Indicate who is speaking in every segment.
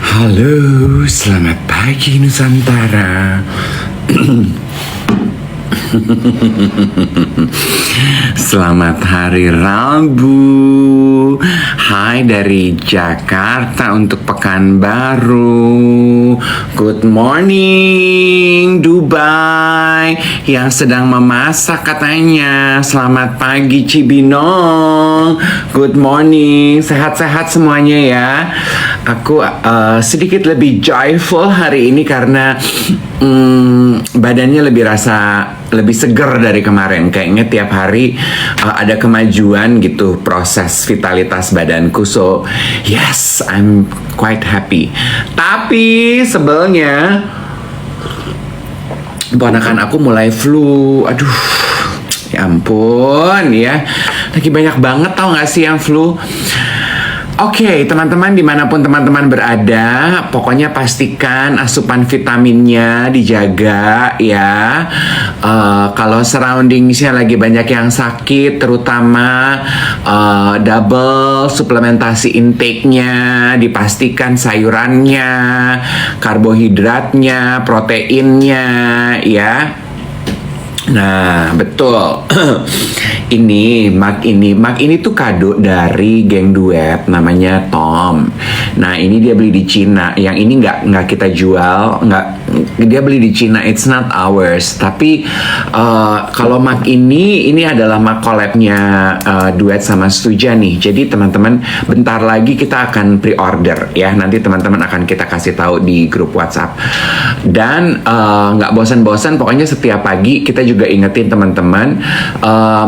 Speaker 1: Halo, selamat pagi Nusantara. Selamat hari Rabu. Hai dari Jakarta untuk Pekanbaru. Good morning Dubai yang sedang memasak katanya. Selamat pagi Cibinong. Good morning. Sehat-sehat semuanya ya. Aku sedikit lebih joyful hari ini karena badannya lebih seger dari kemarin. Kayaknya tiap hari ada kemajuan gitu proses vitalitas badanku. So yes, I'm quite happy. Tapi sebelnya ponakan aku mulai flu. Aduh, ya ampun ya. Lagi banyak banget tau gak sih yang flu. Oke, teman-teman dimanapun teman-teman berada, pokoknya pastikan asupan vitaminnya dijaga ya. Kalau surroundingsnya lagi banyak yang sakit, terutama double suplementasi intake-nya, dipastikan sayurannya, karbohidratnya, proteinnya ya. Nah, betul. Mug ini tuh kado dari geng duet namanya Tom. Nah, ini dia beli di Cina. Yang ini nggak kita jual, dia beli di Cina. It's not ours. Tapi kalau mug ini adalah mug collab-nya duet sama Stuja nih. Jadi teman-teman, bentar lagi kita akan pre-order ya. Nanti teman-teman akan kita kasih tahu di grup WhatsApp. Dan nggak bosan-bosan, pokoknya setiap pagi kita juga ingetin teman-teman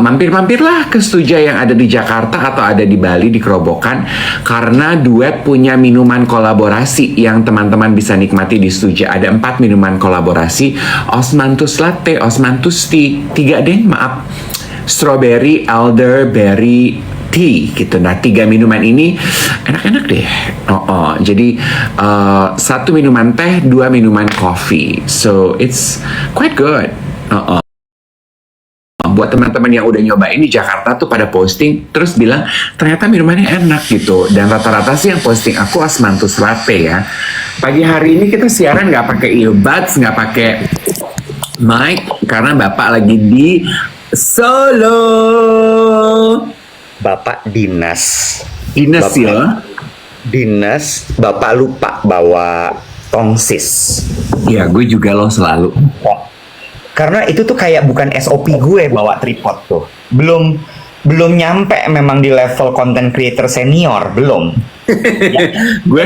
Speaker 1: mampir-mampirlah ke Stuja yang ada di Jakarta atau ada di Bali di Kerobokan, karena duet punya minuman kolaborasi yang teman-teman bisa nikmati di Stuja. Ada 4 minuman kolaborasi: Osmanthus Latte, Osmanthus Tea, 3 deh maaf, Strawberry Elderberry Tea gitu. Nah, 3 minuman ini enak-enak deh. Jadi 1 minuman teh, 2 minuman kopi. So it's quite good. Buat teman-teman yang udah nyobain di Jakarta tuh pada posting terus bilang ternyata minumannya enak gitu. Dan rata-rata sih yang posting aku Osmanthus Latte ya. Pagi hari ini kita siaran nggak pakai earbuds, nggak pakai mic karena Bapak lagi di Solo.
Speaker 2: Bapak dinas
Speaker 1: Ya.
Speaker 2: Dinas, Bapak lupa bawa tongsis.
Speaker 1: Iya, gue juga loh selalu.
Speaker 2: Karena itu tuh kayak bukan SOP gue bawa tripod tuh. Belum nyampe memang di level content creator senior, belum. Gue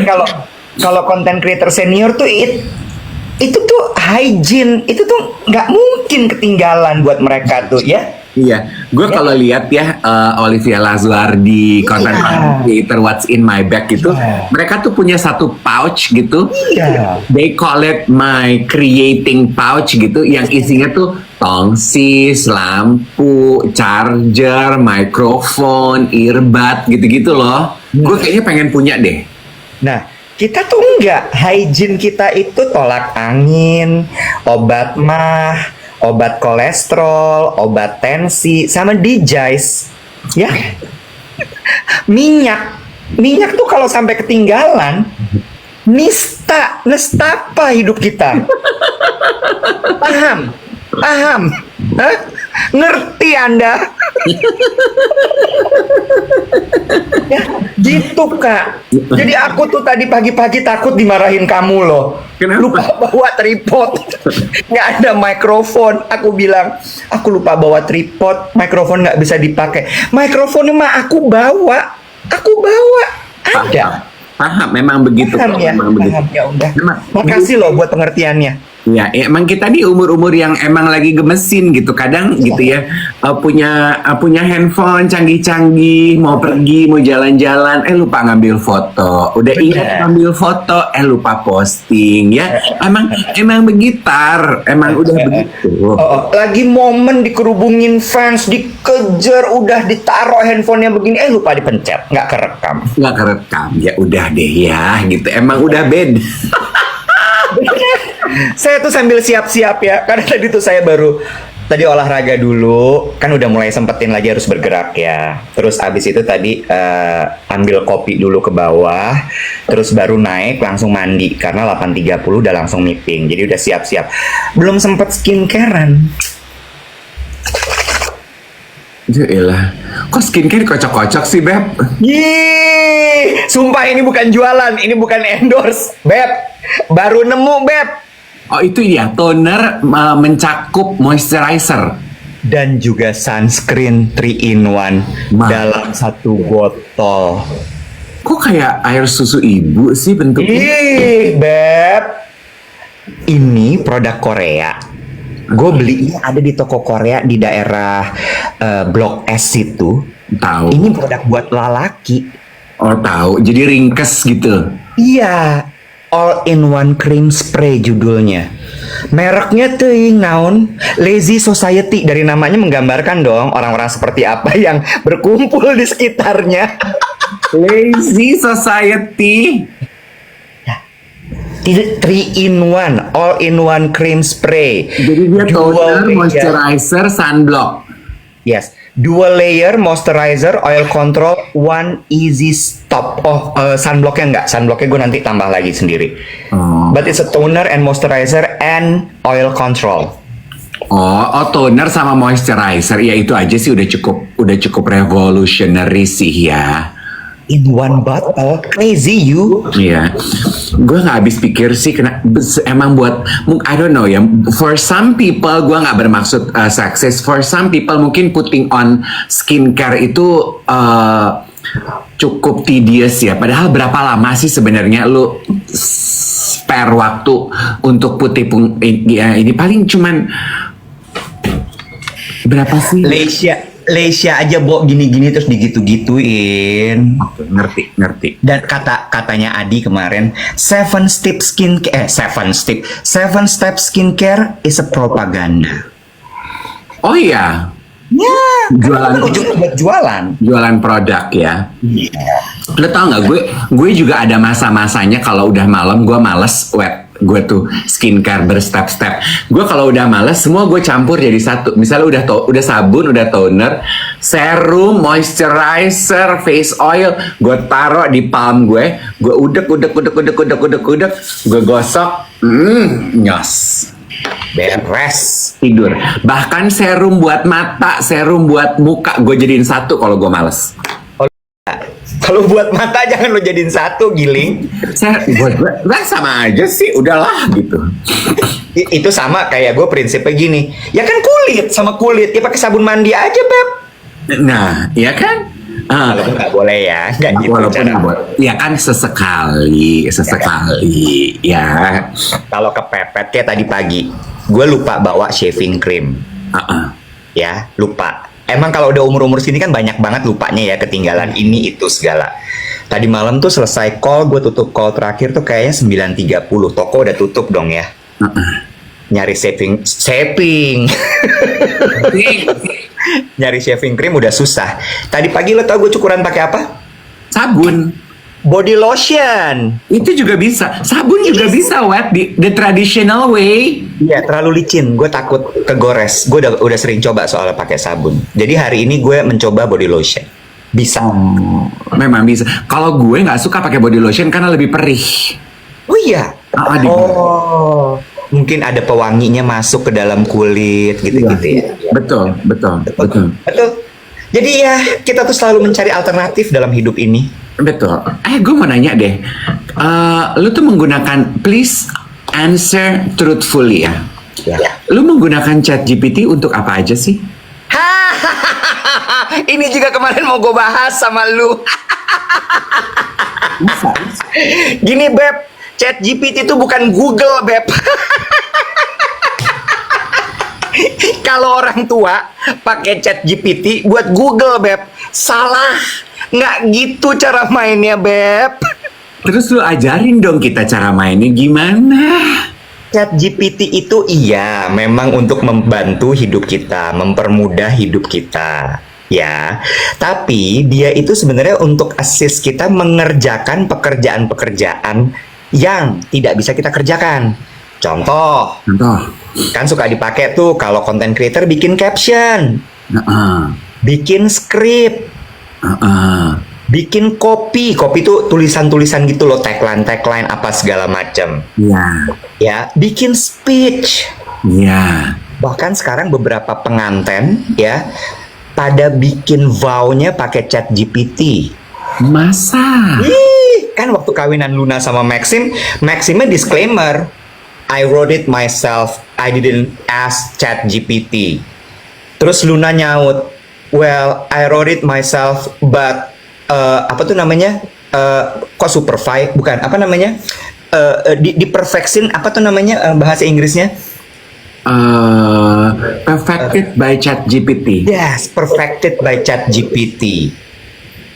Speaker 2: kalau content creator senior tuh itu tuh hygiene, itu tuh nggak mungkin ketinggalan buat mereka tuh ya.
Speaker 1: Iya, gue kalau lihat ya Olivia Lazar di content creator What's in My Bag gitu, mereka tuh punya satu pouch gitu. They call it my creating pouch gitu, yang isinya tuh tongsis, lampu, charger, microphone, earbud gitu-gitu loh. Gue kayaknya pengen punya deh.
Speaker 2: Nah, kita tuh enggak, hygiene kita itu tolak angin, obat mah, obat kolesterol, obat tensi, sama dijais, ya. Minyak tuh kalau sampai ketinggalan, nestapa hidup kita. Paham? Hah? Ngerti Anda? Ya, gitu Kak. Jadi aku tuh tadi pagi-pagi takut dimarahin kamu loh.
Speaker 1: Kenapa?
Speaker 2: Lupa bawa tripod, nggak ada mikrofon. Aku bilang, aku lupa bawa tripod, mikrofon nggak bisa dipakai. Mikrofonnya mah aku bawa. Ada.
Speaker 1: Paham, memang begitu.
Speaker 2: Paham ya,
Speaker 1: memang begitu.
Speaker 2: ya udah. Makasih loh buat pengertiannya.
Speaker 1: Ya, emang kita di umur-umur yang emang lagi gemesin gitu, kadang gitu ya, punya handphone canggih-canggih, mau pergi, mau jalan-jalan, lupa ngambil foto, udah ingat ngambil foto, lupa posting ya, emang begitar, emang udah begitu.
Speaker 2: Lagi momen dikerubungin fans, dikejar, udah ditaruh handphonenya begini, lupa dipencet, nggak kerekam,
Speaker 1: ya udah deh ya, gitu, emang udah beda.
Speaker 2: Saya tuh sambil siap-siap ya, karena tadi tuh saya baru Tadi olahraga dulu, kan udah mulai sempetin lagi harus bergerak ya. Terus abis itu tadi ambil kopi dulu ke bawah, terus baru naik langsung mandi karena 8.30 udah langsung meeting. Jadi udah siap-siap. Belum sempet skincarean.
Speaker 1: Yaelah, kok skincare kocok-kocok sih, Beb?
Speaker 2: Yih, sumpah ini bukan jualan, ini bukan endorse, Beb. Baru nemu, Beb.
Speaker 1: Oh itu ya, toner mencakup moisturizer.
Speaker 2: Dan juga sunscreen 3 in 1 dalam satu botol.
Speaker 1: Kok kayak air susu ibu sih bentuknya?
Speaker 2: Ih, Beb. Ini produk Korea. Gue belinya ada di toko Korea di daerah Blok S itu.
Speaker 1: Tahu.
Speaker 2: Ini produk buat lalaki.
Speaker 1: Oh tahu, jadi ringkes gitu.
Speaker 2: Iya, all in one cream spray judulnya. Mereknya tuh naon, Lazy Society, dari namanya menggambarkan dong orang-orang seperti apa yang berkumpul di sekitarnya.
Speaker 1: Lazy Society.
Speaker 2: 3 in 1, all in one cream spray.
Speaker 1: Jadi dia toner,
Speaker 2: Dual layer.
Speaker 1: moisturizer, sunblock.
Speaker 2: Yes, dual layer moisturizer, oil control, one easy stop. Oh, sunblocknya enggak. Sunblocknya gue nanti tambah lagi sendiri.
Speaker 1: Oh.
Speaker 2: But it's a toner and moisturizer and oil control.
Speaker 1: Oh, toner sama moisturizer. Ya itu aja sih udah cukup revolutionary sih ya.
Speaker 2: In one bottle, crazy you.
Speaker 1: Iya, gue nggak habis pikir sih emang buat I don't know ya. For some people gue nggak bermaksud sexist. For some people mungkin putting on skincare itu cukup tedious ya. Padahal berapa lama sih sebenarnya lu spare waktu untuk putih ini paling cuman berapa sih?
Speaker 2: Lesia aja gini-gini terus digitu-gituin.
Speaker 1: Ngerti.
Speaker 2: Dan katanya Adi kemarin, 7 step skincare is a propaganda.
Speaker 1: Oh iya.
Speaker 2: Ya,
Speaker 1: Jualan.
Speaker 2: buat jualan.
Speaker 1: Jualan produk ya.
Speaker 2: Iya.
Speaker 1: Lo tau nggak, gue juga ada masa-masanya kalau udah malam gue males gue tuh skincare berstep-step. Gue kalau udah males semua gue campur jadi satu. Misalnya udah sabun, udah toner, serum, moisturizer, face oil, gue taruh di palm gue udek, gue gosok, nyos.
Speaker 2: Beres.
Speaker 1: Tidur. Bahkan serum buat mata, serum buat muka gue jadiin satu kalau gue males.
Speaker 2: Kalau buat mata jangan lo jadiin satu, Giling.
Speaker 1: Buat gue sama aja sih, udahlah gitu.
Speaker 2: Itu sama kayak gue prinsipnya gini. Ya kan kulit sama kulit, ya pakai sabun mandi aja, Beb.
Speaker 1: Nah, ya kan?
Speaker 2: Walaupun nggak boleh ya, nggak gitu
Speaker 1: Walaupun
Speaker 2: cara.
Speaker 1: ya kan sesekali ya.
Speaker 2: Kalau kepepet kayak tadi pagi, gue lupa bawa shaving cream. Ya, lupa. Emang kalau udah umur-umur sini kan banyak banget lupanya ya, ketinggalan ini itu segala. Tadi malam tuh selesai call, gue tutup call terakhir tuh kayaknya 9.30. Toko udah tutup dong ya. Nyari shaving nyari shaving cream udah susah. Tadi pagi lo tau gue cukuran pakai apa?
Speaker 1: Sabun.
Speaker 2: Body lotion.
Speaker 1: Itu juga bisa. Sabun juga bisa, Wet. The traditional way.
Speaker 2: Iya, terlalu licin. Gue takut kegores. Gue udah sering coba soal pakai sabun. Jadi hari ini gue mencoba body lotion. Bisa.
Speaker 1: Memang bisa. Kalau gue nggak suka pakai body lotion karena lebih perih.
Speaker 2: Oh iya. Mungkin ada pewanginya masuk ke dalam kulit gitu-gitu ya.
Speaker 1: Betul.
Speaker 2: Jadi ya kita tuh selalu mencari alternatif dalam hidup ini.
Speaker 1: Betul. Gue mau nanya deh. Lu tuh menggunakan, please answer truthfully ya. Lu menggunakan ChatGPT untuk apa aja sih?
Speaker 2: Ini juga kemarin mau gue bahas sama lu. Gini, Beb. ChatGPT itu bukan Google, Beb. Kalau orang tua pakai ChatGPT buat Google, Beb. Salah. Nggak gitu cara mainnya, Beb.
Speaker 1: Terus lu ajarin dong kita cara mainnya gimana?
Speaker 2: ChatGPT itu iya, memang untuk membantu hidup kita, mempermudah hidup kita. Ya, tapi dia itu sebenarnya untuk assist kita mengerjakan pekerjaan-pekerjaan yang tidak bisa kita kerjakan. Contoh, kan suka dipakai tuh kalau content creator bikin caption,
Speaker 1: Heeh.
Speaker 2: bikin skrip,
Speaker 1: Heeh.
Speaker 2: bikin copy tuh tulisan-tulisan gitu loh, tagline apa segala macam.
Speaker 1: Iya.
Speaker 2: Ya, bikin speech.
Speaker 1: Iya.
Speaker 2: Bahkan sekarang beberapa pengantin ya pada bikin vow-nya pakai chat GPT.
Speaker 1: Masa?
Speaker 2: Ih, kan waktu kawinan Luna sama Maximnya disclaimer, I wrote it myself, I didn't ask chat GPT. Terus Luna nyaut, well, I wrote it myself, but apa tuh namanya? Kok supervise? Bukan, apa namanya? Di perfectin, apa tuh namanya bahasa Inggrisnya?
Speaker 1: Perfected by ChatGPT.
Speaker 2: Yes, perfected by ChatGPT.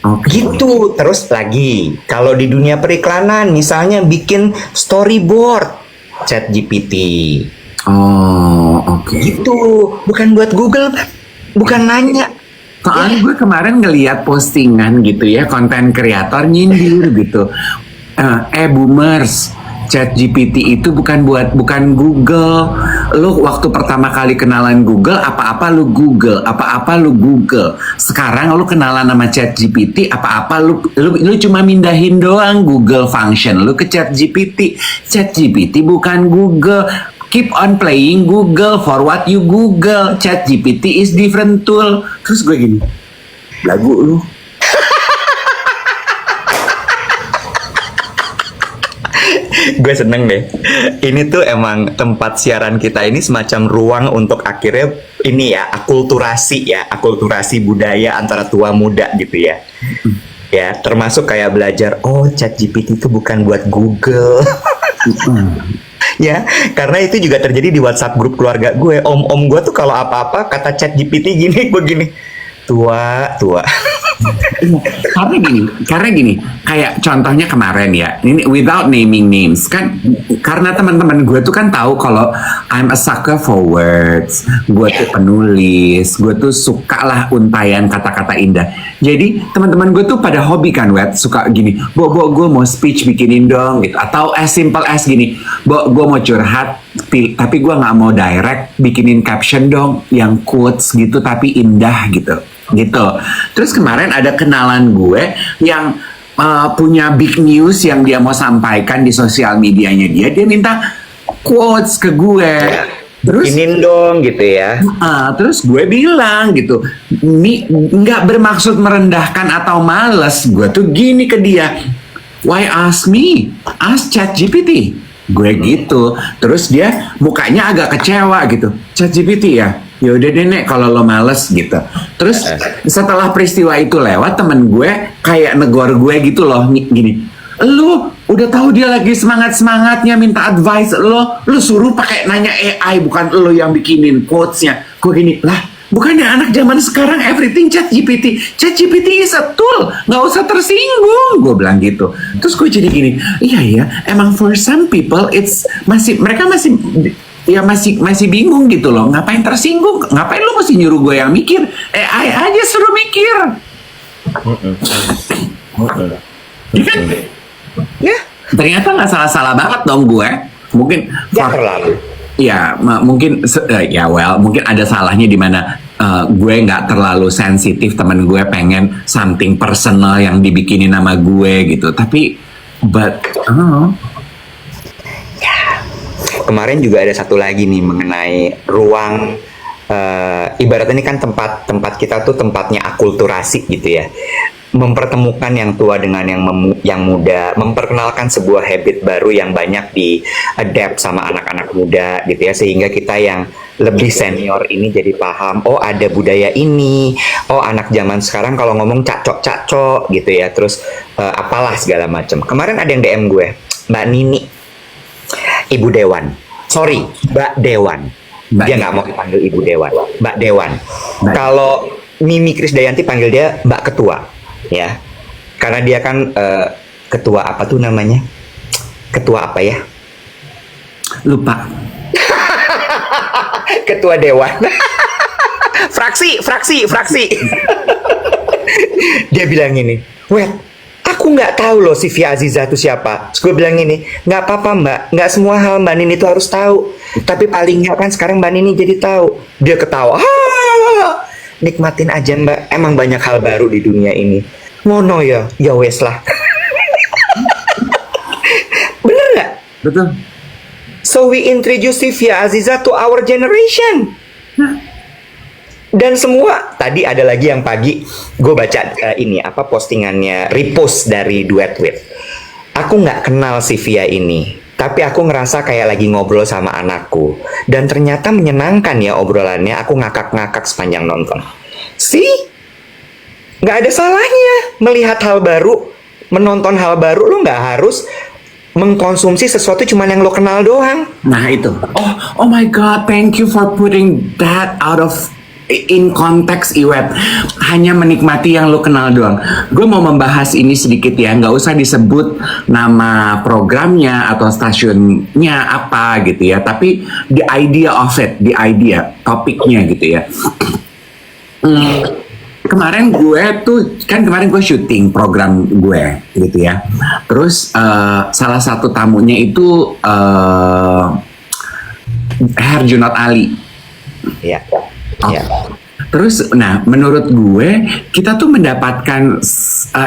Speaker 1: Oke.
Speaker 2: Gitu. Terus lagi, kalau di dunia periklanan, misalnya bikin storyboard ChatGPT.
Speaker 1: Oh, oke.
Speaker 2: Gitu. Bukan buat Google, bukan nanya.
Speaker 1: Soalnya gue kemarin ngeliat postingan gitu ya, konten kreator nyindir gitu. Boomers, ChatGPT itu bukan Google. Lu waktu pertama kali kenalan Google, apa-apa lu Google. Sekarang lu kenalan sama ChatGPT, apa-apa lu cuma mindahin doang Google function lu ke ChatGPT. ChatGPT bukan Google. Keep on playing Google for what you Google. ChatGPT is different tool. Terus gue gini, lagu lu.
Speaker 2: Gue seneng deh. Ini tuh emang tempat siaran kita ini semacam ruang untuk akhirnya ini ya, akulturasi budaya antara tua muda gitu ya. Ya, termasuk kayak belajar, oh ChatGPT itu bukan buat Google. Ya, karena itu juga terjadi di WhatsApp grup keluarga gue. Om gue tuh kalau apa-apa kata ChatGPT gini, gue gini. Tua.
Speaker 1: Karena gini, kayak contohnya kemarin ya, ini without naming names kan, karena teman-teman gue tuh kan tahu kalau I'm a sucker for words, gue tuh penulis, gue tuh suka lah untayan kata-kata indah. Jadi teman-teman gue tuh pada hobi kan, suka gini, Bo gue mau speech bikinin dong gitu, atau as simple as gini, Bo gue mau curhat, tapi gue nggak mau direct, bikinin caption dong yang quotes gitu tapi indah gitu. Terus kemarin ada kenalan gue yang punya big news yang dia mau sampaikan di sosial medianya dia minta quotes ke gue. Terus
Speaker 2: bikinin dong gitu ya.
Speaker 1: Terus gue bilang gitu, ini nggak bermaksud merendahkan atau males. Gue tuh gini ke dia, why ask me? Ask ChatGPT. Gue gitu. Terus dia mukanya agak kecewa gitu. ChatGPT ya? Ya udah deh Nek, kalau lo males gitu. Terus setelah peristiwa itu lewat, temen gue kayak negor gue gitu loh, gini. Lu udah tahu dia lagi semangatnya minta advice lu suruh pakai nanya AI, bukan lu yang bikinin quotes-nya. Gue gini, lah bukannya anak zaman sekarang everything ChatGPT is a tool, nggak usah tersinggung, gue bilang gitu. Terus gue jadi gini, iya ya, emang for some people mereka masih bingung gitu loh, ngapain tersinggung, ngapain lu mesti nyuruh gue yang mikir, AI aja suruh mikir. Ya kan? Ya, ternyata nggak salah-salah banget dong gue. Mungkin
Speaker 2: terlalu.
Speaker 1: Ya, mungkin mungkin ada salahnya di mana gue nggak terlalu sensitif, temen gue pengen something personal yang dibikinin nama gue gitu. Tapi,
Speaker 2: kemarin juga ada satu lagi nih mengenai ruang, ibaratnya ini kan tempat kita tuh tempatnya akulturasi gitu ya, mempertemukan yang tua dengan yang muda, memperkenalkan sebuah habit baru yang banyak di adapt sama anak-anak muda gitu ya, sehingga kita yang lebih senior ini jadi paham, oh ada budaya ini, oh anak zaman sekarang kalau ngomong cacok gitu ya, terus apalah segala macam. Kemarin ada yang DM gue, Mbak Nini, Ibu Dewan, sorry, Mbak Dewan. Dia nggak mau dipanggil Ibu Dewan, Mbak Dewan. Kalau Mimi Krisdayanti panggil dia Mbak Ketua, ya, karena dia kan ketua apa tuh namanya? Ketua apa ya?
Speaker 1: lupa.
Speaker 2: Ketua Dewan. fraksi. Dia bilang ini, Wet, aku nggak tahu loh si Via Aziza itu siapa. Terus gue bilang gini, nggak apa-apa mbak, nggak semua hal mbak Nini itu harus tahu. Tapi paling nggak kan sekarang mbak Nini jadi tahu. Dia ketawa, nikmatin aja mbak, emang banyak hal baru di dunia ini. Ngono ya, ya wes lah. Bener nggak?
Speaker 1: Betul.
Speaker 2: So we introduce si Via Aziza to our generation. Dan semua, tadi ada lagi yang pagi gue baca postingannya, repost dari Duet With. Aku nggak kenal si Via ini, tapi aku ngerasa kayak lagi ngobrol sama anakku. Dan ternyata menyenangkan ya obrolannya, aku ngakak-ngakak sepanjang nonton. Nggak ada salahnya melihat hal baru, menonton hal baru. Lo nggak harus mengkonsumsi sesuatu cuma yang lo kenal doang.
Speaker 1: Nah itu. Oh my God, thank you for putting that out of in konteks, Iwet. Hanya menikmati yang lo kenal doang. Gue mau membahas ini sedikit ya, nggak usah disebut nama programnya atau stasiunnya apa gitu ya, tapi the idea of it, the idea, topiknya gitu ya. Kemarin gue syuting program gue gitu ya. Terus salah satu tamunya itu Herjunot Ali.
Speaker 2: Iya. Ya.
Speaker 1: Terus, nah menurut gue kita tuh mendapatkan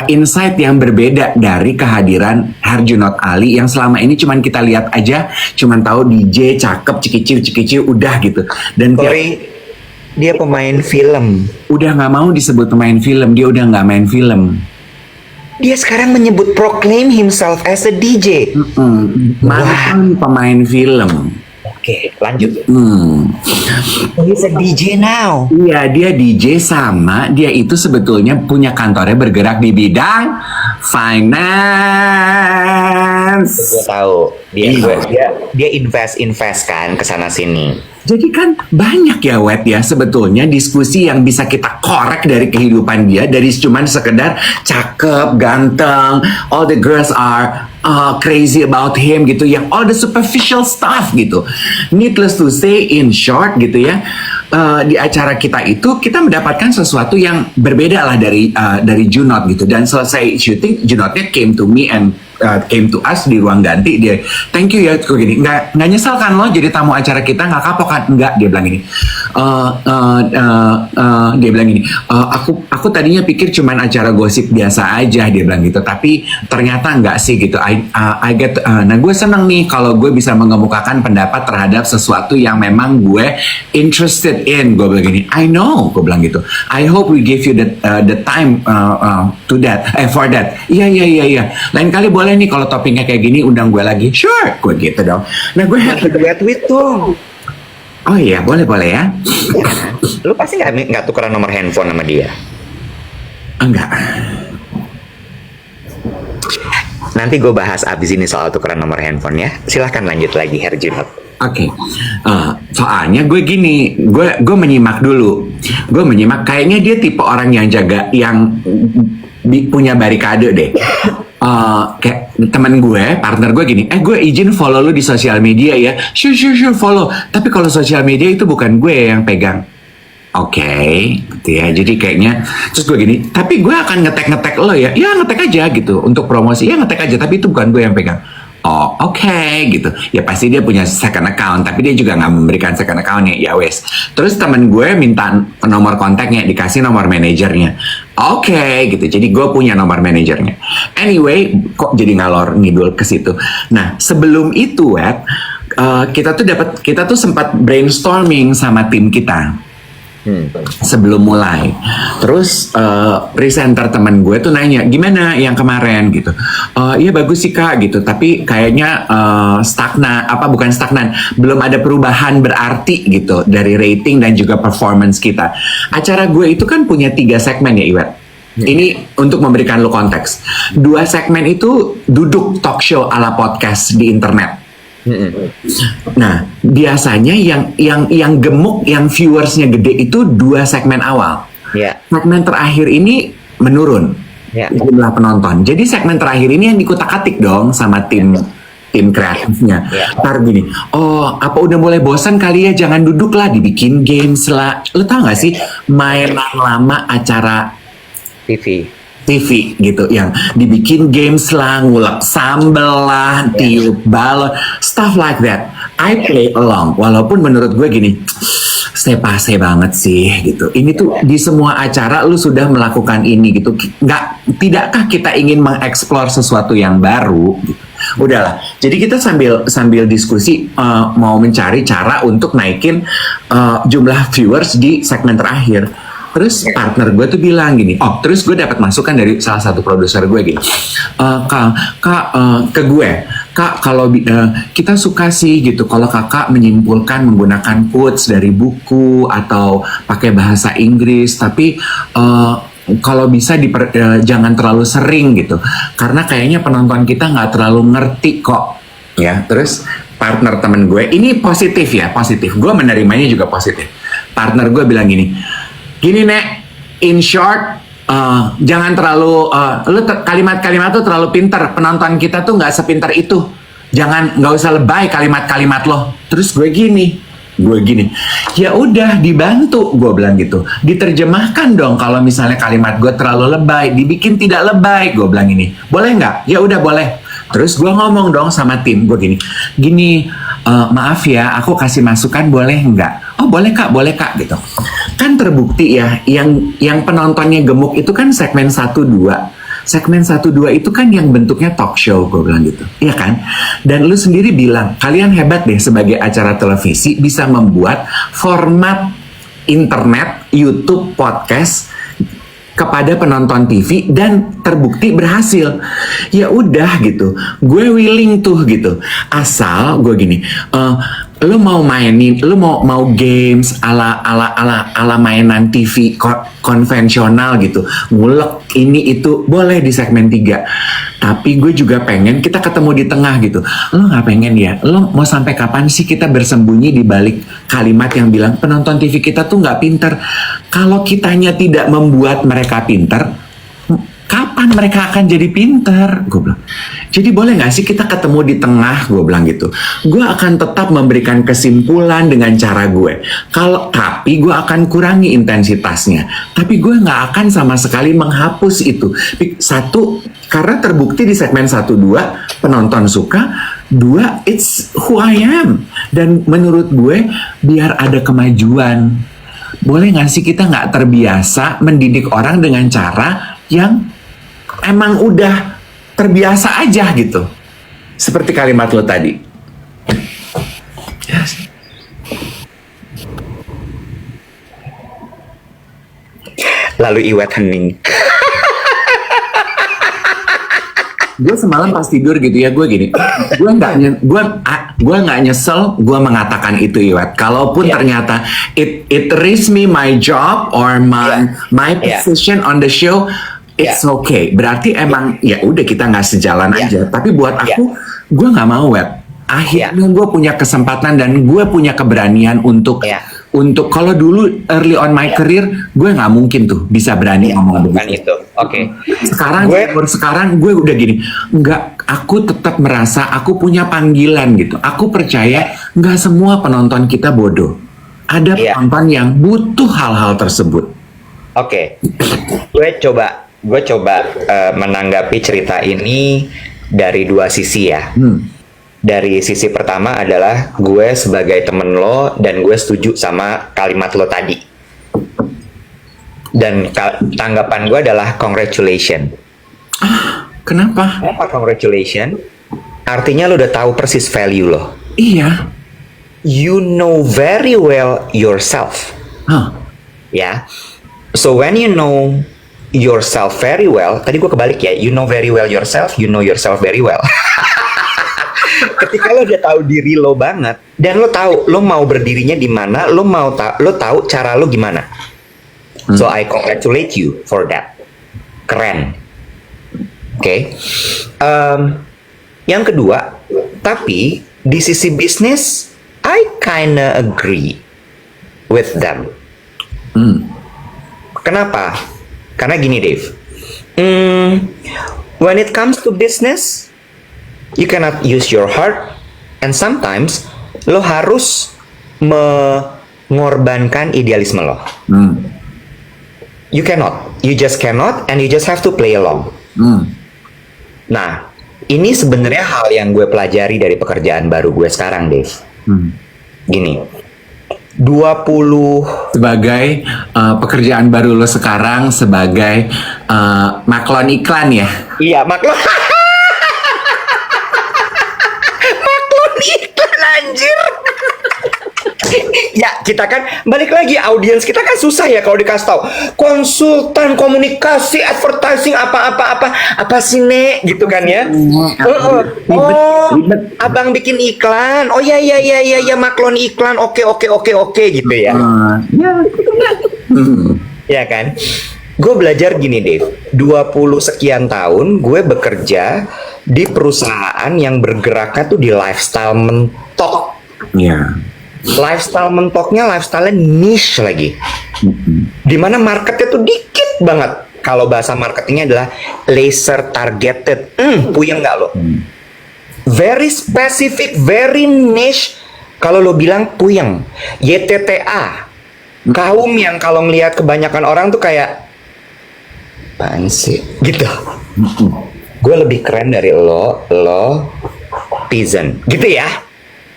Speaker 1: insight yang berbeda dari kehadiran Herjunot Ali yang selama ini cuman kita lihat aja, cuman tahu DJ cakep, cikicir udah gitu. Dan
Speaker 2: dia pemain film.
Speaker 1: Udah nggak mau disebut pemain film, dia udah nggak main film.
Speaker 2: Dia sekarang menyebut proclaim himself as a DJ.
Speaker 1: Mantan pemain film.
Speaker 2: Oke, lanjut. He's a DJ now.
Speaker 1: Iya, dia DJ sama dia itu sebetulnya punya kantornya bergerak di bidang finance.
Speaker 2: Gue tahu. Dia invest kan ke sana sini.
Speaker 1: Jadi kan banyak ya Wet ya sebetulnya diskusi yang bisa kita korek dari kehidupan dia, dari cuman sekedar cakep, ganteng, all the girls are crazy about him gitu, yang all the superficial stuff gitu. Needless to say, in short gitu ya, di acara kita itu kita mendapatkan sesuatu yang berbeda lah dari Junot gitu. Dan selesai syuting, Junotnya came to me and came to us di ruang ganti. Dia thank you ya, kok gini, nggak nyesel kan lo jadi tamu acara kita, nggak kapok kan? Enggak, dia bilang gini. Dia bilang gini, aku tadinya pikir cuman acara gosip biasa aja, dia bilang gitu, tapi ternyata enggak sih gitu. Nah gue seneng nih kalau gue bisa mengemukakan pendapat terhadap sesuatu yang memang gue interested in. Gue bilang gini, I know, gue bilang gitu. I hope we give you the time to that, for that. Iya. Lain kali boleh nih kalau topiknya kayak gini undang gue lagi. Sure, gue gitu dong. Nah gue
Speaker 2: Duet With tuh.
Speaker 1: Oh iya, boleh ya.
Speaker 2: Lu pasti nggak tukeran nomor handphone sama dia?
Speaker 1: Enggak.
Speaker 2: Nanti gue bahas abis ini soal tukeran nomor handphone ya. Silahkan lanjut lagi, Herjunot.
Speaker 1: Oke. Soalnya gue gini, gue menyimak dulu. Gue menyimak, kayaknya dia tipe orang yang punya barikade deh. Kayak teman gue, partner gue gini, gue izin follow lu di sosial media ya. Sure follow. Tapi kalau sosial media itu bukan gue yang pegang. Oke, gitu ya. Jadi kayaknya, terus gue gini, tapi gue akan ngetek lo ya. Ya ngetek aja gitu untuk promosi. Ya ngetek aja, tapi itu bukan gue yang pegang. Oh oke, gitu. Ya pasti dia punya second account, tapi dia juga nggak memberikan second accountnya. Ya wes. Terus temen gue minta nomor kontaknya, dikasih nomor manajernya. Oke, gitu. Jadi gue punya nomor manajernya. Anyway, kok jadi ngalor ngidul ke situ. Nah sebelum itu, kita tuh sempat brainstorming sama tim kita. Sebelum mulai, terus presenter teman gue tuh nanya gimana yang kemarin gitu. Iya bagus sih kak gitu, tapi kayaknya bukan stagnan, belum ada perubahan berarti gitu dari rating dan juga performance kita. Acara gue itu kan punya 3 segmen ya Iwet. Ini untuk memberikan lo konteks. 2 segmen itu duduk talk show ala podcast di internet. Nah, biasanya yang gemuk, yang viewersnya gede itu 2 segmen awal. Segmen terakhir ini menurun jumlah penonton. Jadi segmen terakhir ini yang dikutak-atik dong sama tim kreatifnya. Ntar gini, apa udah mulai bosan kali ya, jangan duduk lah, dibikin games lah. Lo tau gak sih mainan lama acara TV gitu, yang dibikin games lah, ngulek sambel lah, tiup balon, stuff like that. I play along, walaupun menurut gue gini, sepase banget sih gitu. Ini tuh di semua acara lu sudah melakukan ini gitu. Tidakkah kita ingin mengeksplor sesuatu yang baru? Gitu. Udahlah. Jadi kita sambil diskusi mau mencari cara untuk naikin jumlah viewers di segmen terakhir. Terus partner gue tuh bilang gini, terus gue dapat masukan dari salah satu produser gue gini, ke gue, Kak, kalau kita suka sih gitu kalau kakak menyimpulkan menggunakan quotes dari buku atau pakai bahasa Inggris, tapi kalau bisa jangan terlalu sering gitu, karena kayaknya penonton kita nggak terlalu ngerti kok, ya. Terus partner temen gue, ini positif ya, positif, gue menerimanya juga positif. Partner gue bilang gini, Nek, in short, jangan terlalu, kalimat-kalimat tuh terlalu pinter, penonton kita tuh nggak sepinter itu, nggak usah lebay kalimat-kalimat lo. Terus gue gini, ya udah dibantu, gue bilang gitu, diterjemahkan dong kalau misalnya kalimat gue terlalu lebay, dibikin tidak lebay, gue bilang ini, boleh nggak? Ya udah boleh. Terus gue ngomong dong sama tim gue gini, maaf ya, aku kasih masukan boleh nggak? Oh boleh kak gitu. Kan terbukti ya, yang penontonnya gemuk itu kan segmen 1-2. Segmen 1-2 itu kan yang bentuknya talk show, gue bilang gitu. Iya kan? Dan lu sendiri bilang, kalian hebat deh sebagai acara televisi bisa membuat format internet, YouTube, podcast kepada penonton TV dan terbukti berhasil. Ya udah gitu, gue willing tuh gitu. Asal gue gini, lu mau mainin, lu mau games ala mainan TV konvensional gitu, ngulek ini itu boleh di segmen 3. Tapi gue juga pengen kita ketemu di tengah gitu. Lu nggak pengen ya? Lu mau sampai kapan sih kita bersembunyi di balik kalimat yang bilang penonton TV kita tuh nggak pinter? Kalau kitanya tidak membuat mereka pinter, kapan mereka akan jadi pinter? Gue bilang. Jadi boleh nggak sih kita ketemu di tengah? Gue bilang gitu. Gue akan tetap memberikan kesimpulan dengan cara gue. Tapi gue akan kurangi intensitasnya. Tapi gue nggak akan sama sekali menghapus itu. Satu, karena terbukti di segmen 1-2 penonton suka. 2, it's who I am. Dan menurut gue biar ada kemajuan. Boleh nggak sih kita nggak terbiasa mendidik orang dengan cara yang emang udah terbiasa aja gitu. Seperti kalimat lo tadi. Yes.
Speaker 2: Lalu Iwet hening.
Speaker 1: Gue semalam pas tidur gitu ya, gue gini, gue nggak nyesel gue mengatakan itu, Iwet. Kalaupun ternyata it risks me my job or my position on the show, it's okay. Berarti emang ya udah kita nggak sejalan aja. Tapi buat aku, gue nggak mau, Wet. Akhirnya gue punya kesempatan dan gue punya keberanian untuk kalau dulu early on my career, gue nggak mungkin tuh bisa berani ngomong begitu.
Speaker 2: Oke.
Speaker 1: Sekarang gue udah gini, nggak, aku tetap merasa aku punya panggilan gitu. Aku percaya nggak semua penonton kita bodoh. Ada penonton yang butuh hal-hal tersebut.
Speaker 2: Oke. Gue coba menanggapi cerita ini dari dua sisi ya. Dari sisi pertama adalah gue sebagai temen lo dan gue setuju sama kalimat lo tadi. Dan tanggapan gue adalah congratulations.
Speaker 1: Kenapa?
Speaker 2: Kenapa congratulations? Artinya lo udah tahu persis value lo.
Speaker 1: Iya.
Speaker 2: You know very well yourself. Ya. So when you know yourself very well, tadi gue kebalik ya. You know very well yourself, you know yourself very well. Ketika lo udah tahu diri lo banget dan lo tahu lo mau berdirinya di mana, lo tahu cara lo gimana. So I congratulate you for that. Keren. Oke. Yang kedua, tapi di sisi bisnis, I kinda agree with them. Kenapa? Karena gini, Dave. When it comes to business, you cannot use your heart, and sometimes lo harus mengorbankan idealisme lo. You cannot. You just cannot, and you just have to play along. Nah, ini sebenarnya hal yang gue pelajari dari pekerjaan baru gue sekarang, Dave. Gini, 20
Speaker 1: Sebagai pekerjaan baru lo sekarang sebagai maklon iklan ya.
Speaker 2: Iya, maklum. Maklum iklan anjir. Ya, kita kan balik lagi, audiens kita kan susah ya kalau dikasih tahu konsultan komunikasi advertising apa sih Nek gitu kan ya.
Speaker 1: Ribet.
Speaker 2: Abang bikin iklan. Oh ya maklon iklan. Oke gitu ya. Ya kan? Gue belajar gini, Dave. 20 sekian tahun gue bekerja di perusahaan yang bergeraknya tuh di lifestyle mentok.
Speaker 1: Iya.
Speaker 2: Lifestyle mentoknya lifestyle niche lagi. Dimana marketnya tuh dikit banget. Kalau bahasa marketingnya adalah laser targeted. Puyeng nggak lo? Very specific, very niche. Kalau lo bilang puyeng. YTTA. Kaum yang kalau ngelihat kebanyakan orang tuh kayak apaan sih? Gitu. Gue lebih keren dari lo peasant. Gitu ya.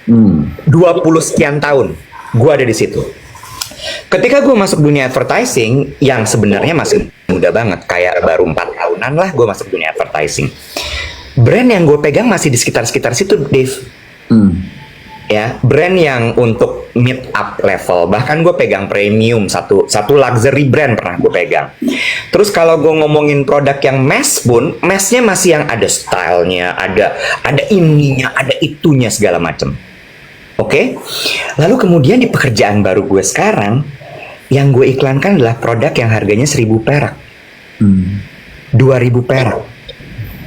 Speaker 2: 20 sekian tahun gue ada di situ. Ketika gue masuk dunia advertising yang sebenarnya masih muda banget, kayak baru 4 tahunan lah gue masuk dunia advertising. Brand yang gue pegang masih di sekitar situ, Dave. Ya, brand yang untuk mid up level, bahkan gue pegang premium, satu luxury brand pernah gue pegang. Terus kalau gue ngomongin produk yang mass pun, massnya masih yang ada stylenya, ada ininya, ada itunya segala macem. Oke, lalu kemudian di pekerjaan baru gue sekarang, yang gue iklankan adalah produk yang harganya 1.000 perak, 2.000 perak,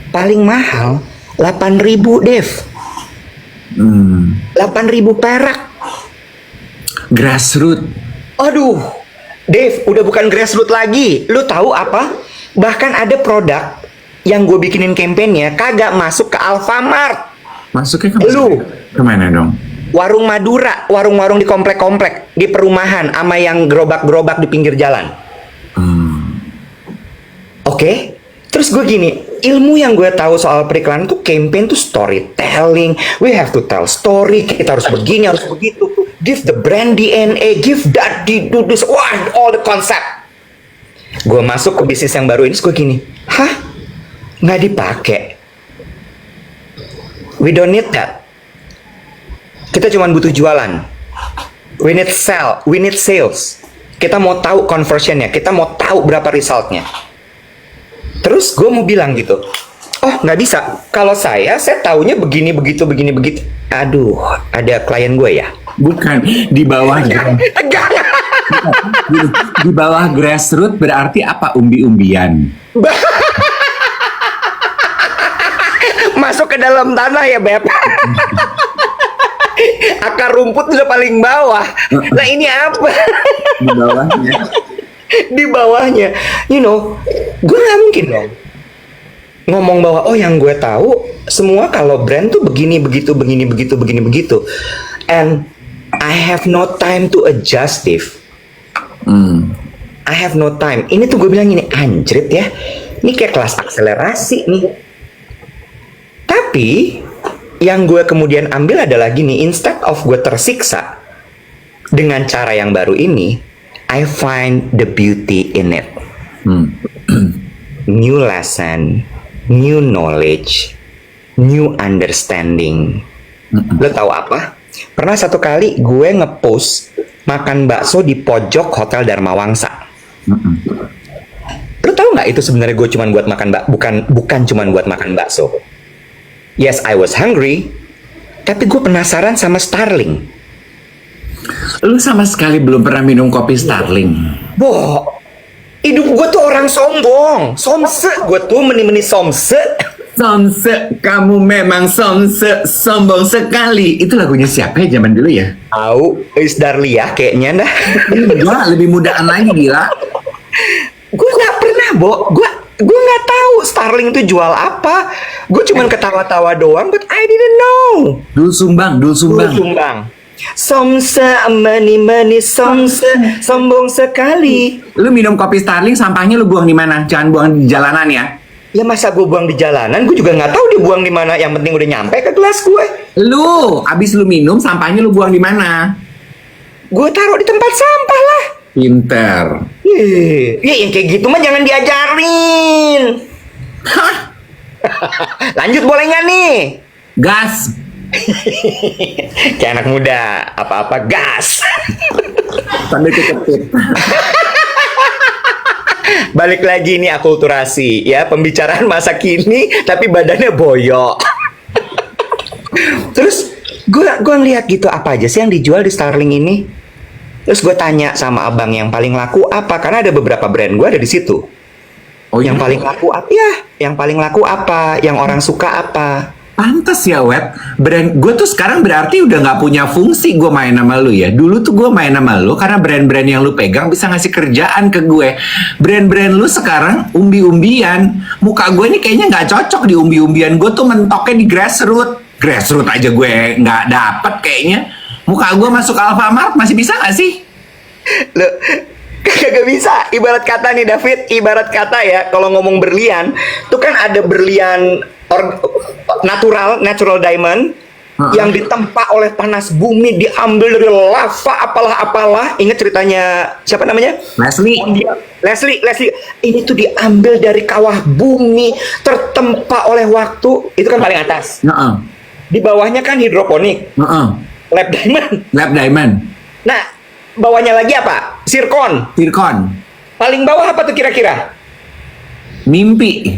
Speaker 2: paling mahal 8.000, Dev. 8.000 perak.
Speaker 1: Grassroots.
Speaker 2: Aduh, Dave, udah bukan grassroots lagi. Lu tahu apa? Bahkan ada produk yang gue bikinin kampanyenya kagak masuk ke Alfamart.
Speaker 1: Masuknya ke
Speaker 2: Lu
Speaker 1: kemana dong?
Speaker 2: warung Madura, warung-warung di komplek-komplek, di perumahan, sama yang gerobak-gerobak di pinggir jalan. Oke? Terus gue gini, ilmu yang gue tahu soal periklanan tuh campaign tuh storytelling. We have to tell story. Kita harus begini, harus begitu. Give the brand DNA, give that, do this. Wah, all the concept. Gue masuk ke bisnis yang baru ini, gue gini, hah? Nggak dipakai. We don't need that. Kita cuma butuh jualan. We need sales. Kita mau tahu conversionnya, kita mau tahu berapa resultnya. Terus gue mau bilang gitu, oh nggak bisa. Kalau saya taunya begini begitu. Aduh, ada klien gue ya.
Speaker 1: Bukan di bawah di bawah grassroots berarti apa? Umbi-umbian.
Speaker 2: Masuk ke dalam tanah ya, Beb. Akar rumput udah paling bawah. Nah ini apa?
Speaker 1: Di bawahnya.
Speaker 2: Di bawahnya. You know, gue nggak mungkin dong ngomong bahwa oh yang gue tahu semua kalau brand tuh begini begitu. And I have no time to adjust, Steve. I have no time. Ini tuh gue bilang ini anjrit ya. Ini kayak kelas akselerasi nih. Tapi yang gue kemudian ambil adalah gini, instead of gue tersiksa dengan cara yang baru ini, I find the beauty in it. New lesson, new knowledge, new understanding. Lo tahu apa? Pernah satu kali gue ngepost makan bakso di pojok Hotel Dharma Wangsa. Lo tahu nggak itu sebenarnya gue cuma buat makan bukan cuma buat makan bakso. Yes, I was hungry, tapi gue penasaran sama Starling.
Speaker 1: Lu sama sekali belum pernah minum kopi Starling.
Speaker 2: Boh, hidup gue tuh orang sombong. Somse, gue tuh meni-meni somse.
Speaker 1: Somse, kamu memang somse, sombong sekali. Itu lagunya siapa ya zaman dulu ya?
Speaker 2: Tahu, Iis Darlia kayaknya dah.
Speaker 1: Enggak, lebih mudaan lagi gila.
Speaker 2: Gue nggak pernah, gue nggak tahu Starling itu jual apa. Gue cuman ketawa-tawa doang, but I didn't know.
Speaker 1: Dul Sumbang.
Speaker 2: Somsa mani somsa sombong sekali.
Speaker 1: Lu minum kopi Starling, sampahnya lu buang di mana? Jangan buang di jalanan ya.
Speaker 2: Ya masa gue buang di jalanan, gue juga nggak tahu dia buang di mana. Yang penting udah nyampe ke gelas gue.
Speaker 1: Abis lu minum, sampahnya lu buang di mana?
Speaker 2: Gue taruh di tempat sampah lah.
Speaker 1: Pinter.
Speaker 2: Ya yang kayak gitu mah jangan diajarin.
Speaker 1: Hah?
Speaker 2: Lanjut boleh nggak nih?
Speaker 1: Gas.
Speaker 2: Kayak anak muda, apa-apa gas.
Speaker 1: Sambil kejepit.
Speaker 2: Balik lagi nih akulturasi ya, pembicaraan masa kini tapi badannya boyok. Terus gue ngeliat gitu, apa aja sih yang dijual di Starling ini? Terus gue tanya sama abang yang paling laku apa, karena ada beberapa brand gue ada di situ.
Speaker 1: Oh,
Speaker 2: Yang
Speaker 1: iya?
Speaker 2: paling laku apa ya? Yang paling laku apa? Yang orang suka apa?
Speaker 1: Pantes ya, Wet. Brand gue tuh sekarang berarti udah nggak punya fungsi gue main sama lu ya. Dulu tuh gue main sama lu karena brand-brand yang lu pegang bisa ngasih kerjaan ke gue. Brand-brand lu sekarang umbi-umbian. Muka gue nih kayaknya nggak cocok di umbi-umbian. Gue tuh mentoknya di grassroots. Grassroots aja gue nggak dapet kayaknya. Muka gue masuk Alfamart masih bisa nggak sih?
Speaker 2: Lo kagak bisa. Ibarat kata nih David, ibarat kata ya, kalau ngomong berlian, tuh kan ada berlian natural diamond yang ditempa oleh panas bumi, diambil dari lava apalah. Ingat ceritanya siapa namanya?
Speaker 1: Leslie.
Speaker 2: Leslie. Ini tuh diambil dari kawah bumi, tertempa oleh waktu. Itu kan paling atas. Di bawahnya kan hidroponik. Lab diamond.
Speaker 1: Lab diamond.
Speaker 2: Nah, bawahnya lagi apa? Zircon. Paling bawah apa tuh kira-kira?
Speaker 1: Mimpi.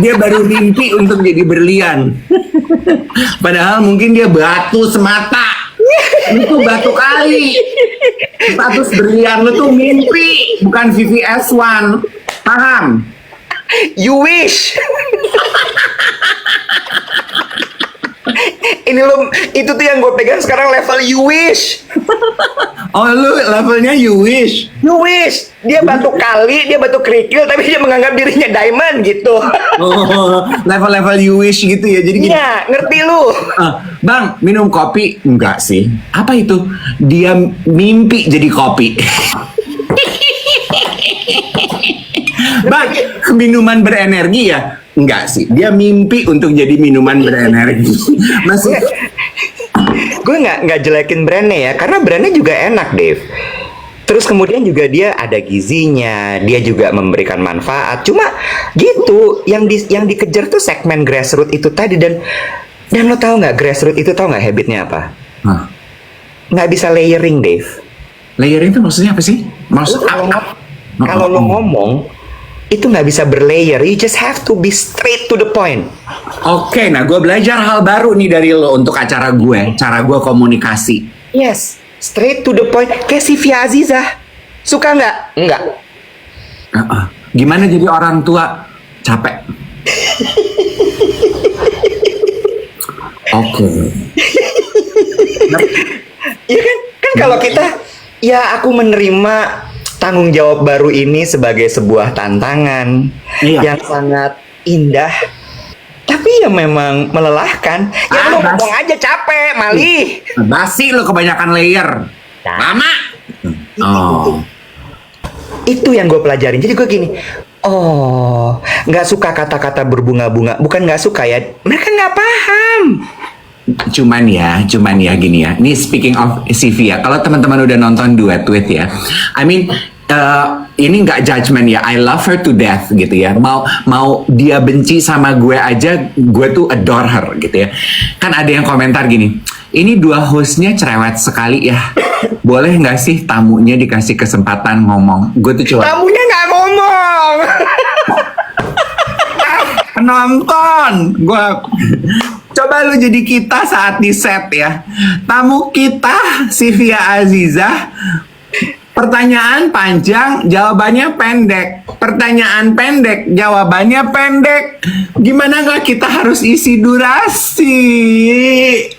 Speaker 1: Dia baru mimpi untuk jadi berlian. Padahal mungkin dia batu semata. Itu batu kali. Status berlian lu tuh mimpi, bukan VVS1. Paham?
Speaker 2: You wish. Ini lo, itu tuh yang gue pegang sekarang level you wish.
Speaker 1: Oh, lu levelnya you wish.
Speaker 2: You wish. Dia batu kali, dia batu kerikil, tapi dia menganggap dirinya diamond gitu.
Speaker 1: Oh, level-level you wish gitu ya. Jadi gini.
Speaker 2: Iya, ngerti lu.
Speaker 1: Bang, minum kopi? Enggak sih. Apa itu? Dia mimpi jadi kopi. Bang, minuman berenergi ya? Enggak sih. Dia mimpi untuk jadi minuman berenergi. Masih.
Speaker 2: Gue nggak jelekin brandnya ya, karena brandnya juga enak, Dave. Terus kemudian juga dia ada gizinya, dia juga memberikan manfaat. Cuma gitu, yang dikejar tuh segmen grassroots itu tadi. Dan lo tahu nggak grassroots itu, tahu nggak habitnya apa? Nggak bisa layering, Dave.
Speaker 1: Layering itu maksudnya apa sih?
Speaker 2: Kalau lo ngomong itu nggak bisa berlayer, you just have to be straight to the point.
Speaker 1: Oke, nah gue belajar hal baru nih dari lo untuk acara gue, cara gue komunikasi.
Speaker 2: Yes, straight to the point, kayak Sylvia Azizah. Suka nggak? Nggak.
Speaker 1: Gimana jadi orang tua capek? Oke.
Speaker 2: Iya kan kalau kita, ya aku menerima tanggung jawab baru ini sebagai sebuah tantangan yang sangat indah, tapi ya memang melelahkan. Ya lo ngomong aja capek, Mali.
Speaker 1: Basi lo kebanyakan layer. Lama. Oh.
Speaker 2: Itu yang gue pelajarin. Jadi gue gini, nggak suka kata-kata berbunga-bunga. Bukan nggak suka ya, mereka nggak paham.
Speaker 1: Cuman ya gini ya. Ini speaking of CV ya. Kalau teman-teman udah nonton Duet With ya, I mean ini nggak judgment ya. I love her to death gitu ya. Mau dia benci sama gue aja, gue tuh adore her gitu ya. Kan ada yang komentar gini, ini dua hostnya cerewet sekali ya. Boleh nggak sih tamunya dikasih kesempatan ngomong? Gue tuh cuma
Speaker 2: tamunya nggak ngomong.
Speaker 1: Penonton, gue coba lu jadi kita saat di set ya. Tamu kita Sylvia Azizah, pertanyaan panjang, jawabannya pendek. Pertanyaan pendek, jawabannya pendek. Gimana nggak kita harus isi durasi?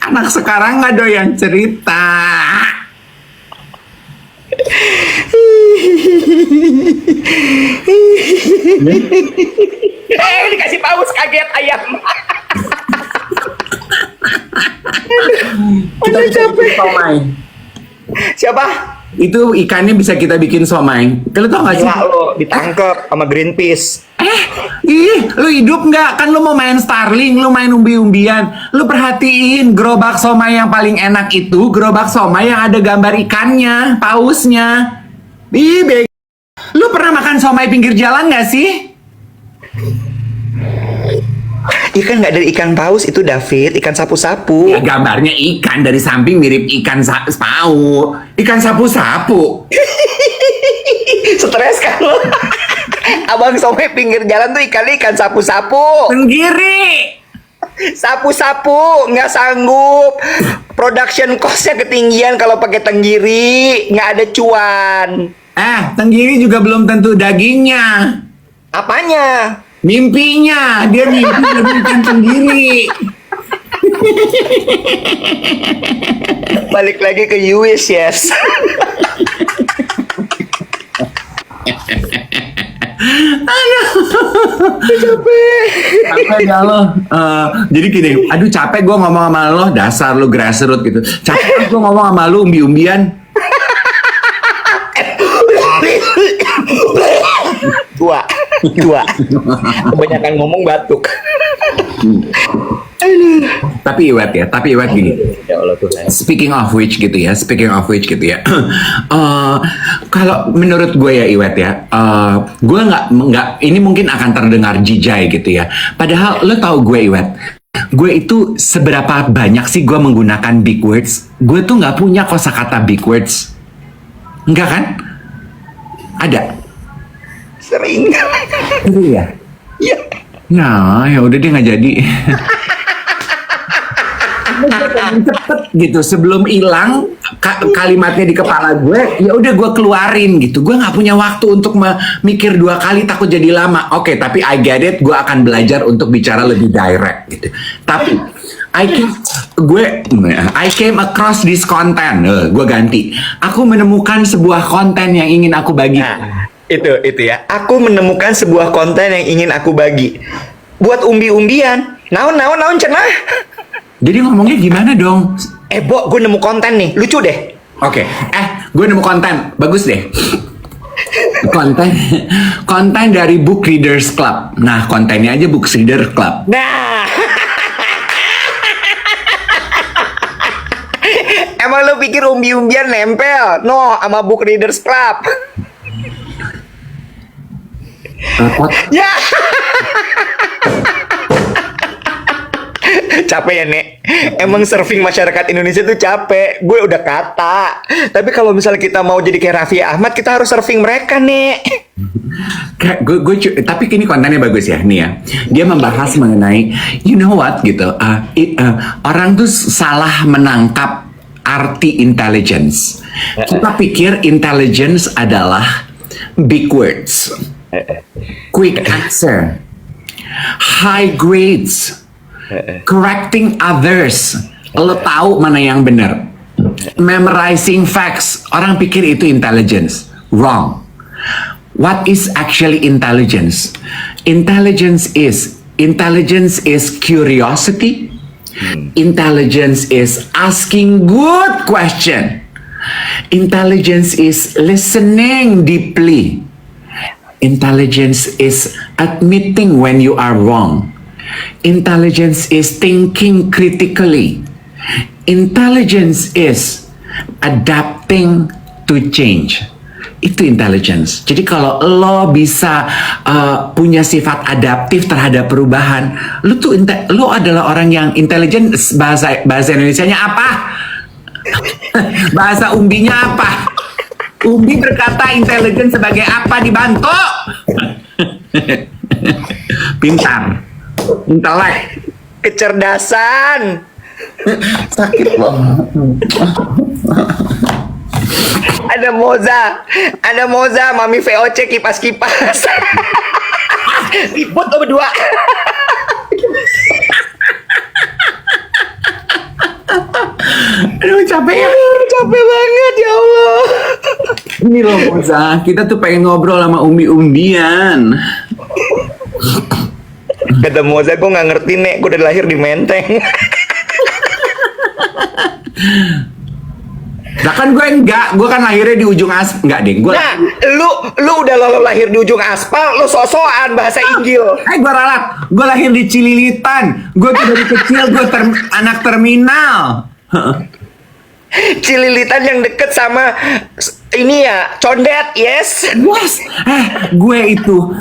Speaker 1: Anak sekarang nggak doyan cerita.
Speaker 2: Dikasih paus kaget ayam.
Speaker 1: kita
Speaker 2: Aduh,
Speaker 1: bisa bikin
Speaker 2: capek.
Speaker 1: somai.
Speaker 2: Siapa?
Speaker 1: Itu ikannya bisa kita bikin somai. Lo tau gak sih?
Speaker 2: Gila lo, ditangkep sama Greenpeace.
Speaker 1: Lu hidup nggak? Kan lu mau main Starling, lu main umbi-umbian. Lu perhatiin gerobak somai yang paling enak itu gerobak somai yang ada gambar ikannya, pausnya. Lu pernah makan somai pinggir jalan nggak sih?
Speaker 2: Ikan nggak dari ikan paus itu, David, ikan sapu-sapu.
Speaker 1: Ya, gambarnya ikan dari samping mirip ikan paus. Ikan sapu-sapu.
Speaker 2: Stres kan lo? Abang somai pinggir jalan tuh ikan sapu-sapu.
Speaker 1: Tenggiri.
Speaker 2: Sapu-sapu nggak sanggup. Production cost-nya ketinggian kalau pakai tenggiri, nggak ada cuan.
Speaker 1: Tenggiri juga belum tentu dagingnya.
Speaker 2: Apanya?
Speaker 1: Mimpinya, dia mimpi jadi ikan tenggiri.
Speaker 2: Balik lagi ke US, yes.
Speaker 1: Capek gak lo? Jadi gini, aduh capek gue ngomong sama lo, dasar lo grassroots gitu. Capek gue ngomong sama lo umbi-umbian.
Speaker 2: Tua. Kebanyakan ngomong batuk.
Speaker 1: Tapi Iwet gini.
Speaker 2: Ya Allah Tuhan.
Speaker 1: Speaking of which gitu ya. Kalau menurut gue ya Iwet ya, gue nggak ini mungkin akan terdengar jijai gitu ya. Padahal lo tau gue Iwet, gue itu seberapa banyak sih gue menggunakan big words? Gue tuh nggak punya kosakata big words, enggak kan? Ada.
Speaker 2: Sering.
Speaker 1: Itu ya.
Speaker 2: Iya.
Speaker 1: Nah, ya udah dia nggak jadi. Cepet gitu sebelum hilang kalimatnya di kepala gue, ya udah gue keluarin gitu. Gue nggak punya waktu untuk mikir 2 kali, takut jadi lama. Oke, tapi I get it. Gue akan belajar untuk bicara lebih direct gitu. Tapi I came across this content. Gue ganti. Aku menemukan sebuah konten yang ingin aku bagi.
Speaker 2: Nah, itu ya. Aku menemukan sebuah konten yang ingin aku bagi. Buat umbi-umbian. Naon cenah.
Speaker 1: Jadi ngomongnya gimana dong?
Speaker 2: Bo, gue nemu konten nih. Lucu deh.
Speaker 1: Oke, gue nemu konten. Bagus deh. Konten dari Book Readers Club. Nah, kontennya aja Book Readers Club.
Speaker 2: Nah. Emang lo pikir umbi-umbian nempel? No, sama Book Readers Club. Ya. Capek ya, Nek. Emang surfing masyarakat Indonesia tuh capek. Gue udah kata. Tapi kalau misalnya kita mau jadi kayak Raffi Ahmad, kita harus surfing mereka, Nek.
Speaker 1: Tapi ini kontennya bagus ya, nih ya. Dia membahas mengenai, you know what gitu. Orang tuh salah menangkap arti intelligence. Kita pikir intelligence adalah big words, quick answer, high grades, correcting others. Lo tahu mana yang benar. Memorizing facts. Orang pikir itu intelligence. Wrong. What is actually intelligence? Intelligence is curiosity. Intelligence is asking good question. Intelligence is listening deeply. Intelligence is admitting when you are wrong. Intelligence is thinking critically. Intelligence is adapting to change. Itu intelligence. Jadi kalau lo bisa punya sifat adaptif terhadap perubahan, lo adalah orang yang intelijen. Bahasa Indonesianya apa? Bahasa umbinya apa? Umbi berkata intelijen sebagai apa? Dibantu. Pintar, intelek,
Speaker 2: Kecerdasan.
Speaker 1: sakit loh.
Speaker 2: Ada Moza, Mami VOC kipas-kipas. Ribut lo berdua.
Speaker 1: Aduh capek
Speaker 2: banget ya Allah.
Speaker 1: Ini loh Moza, kita tuh pengen ngobrol sama umbi-umbian.
Speaker 2: Kata Moza, gue nggak ngerti, Nek. Gue udah lahir di Menteng.
Speaker 1: Nah kan gue enggak, gue kan lahirnya di ujung enggak deh, gue.
Speaker 2: Nah, lu udah lahir di ujung aspal, lu sok-sokan bahasa Inggil.
Speaker 1: Gue ralat, gue lahir di Cililitan, gue tuh dari kecil gue anak terminal.
Speaker 2: Cililitan yang deket sama ini ya, Condet, yes.
Speaker 1: Yes, gue itu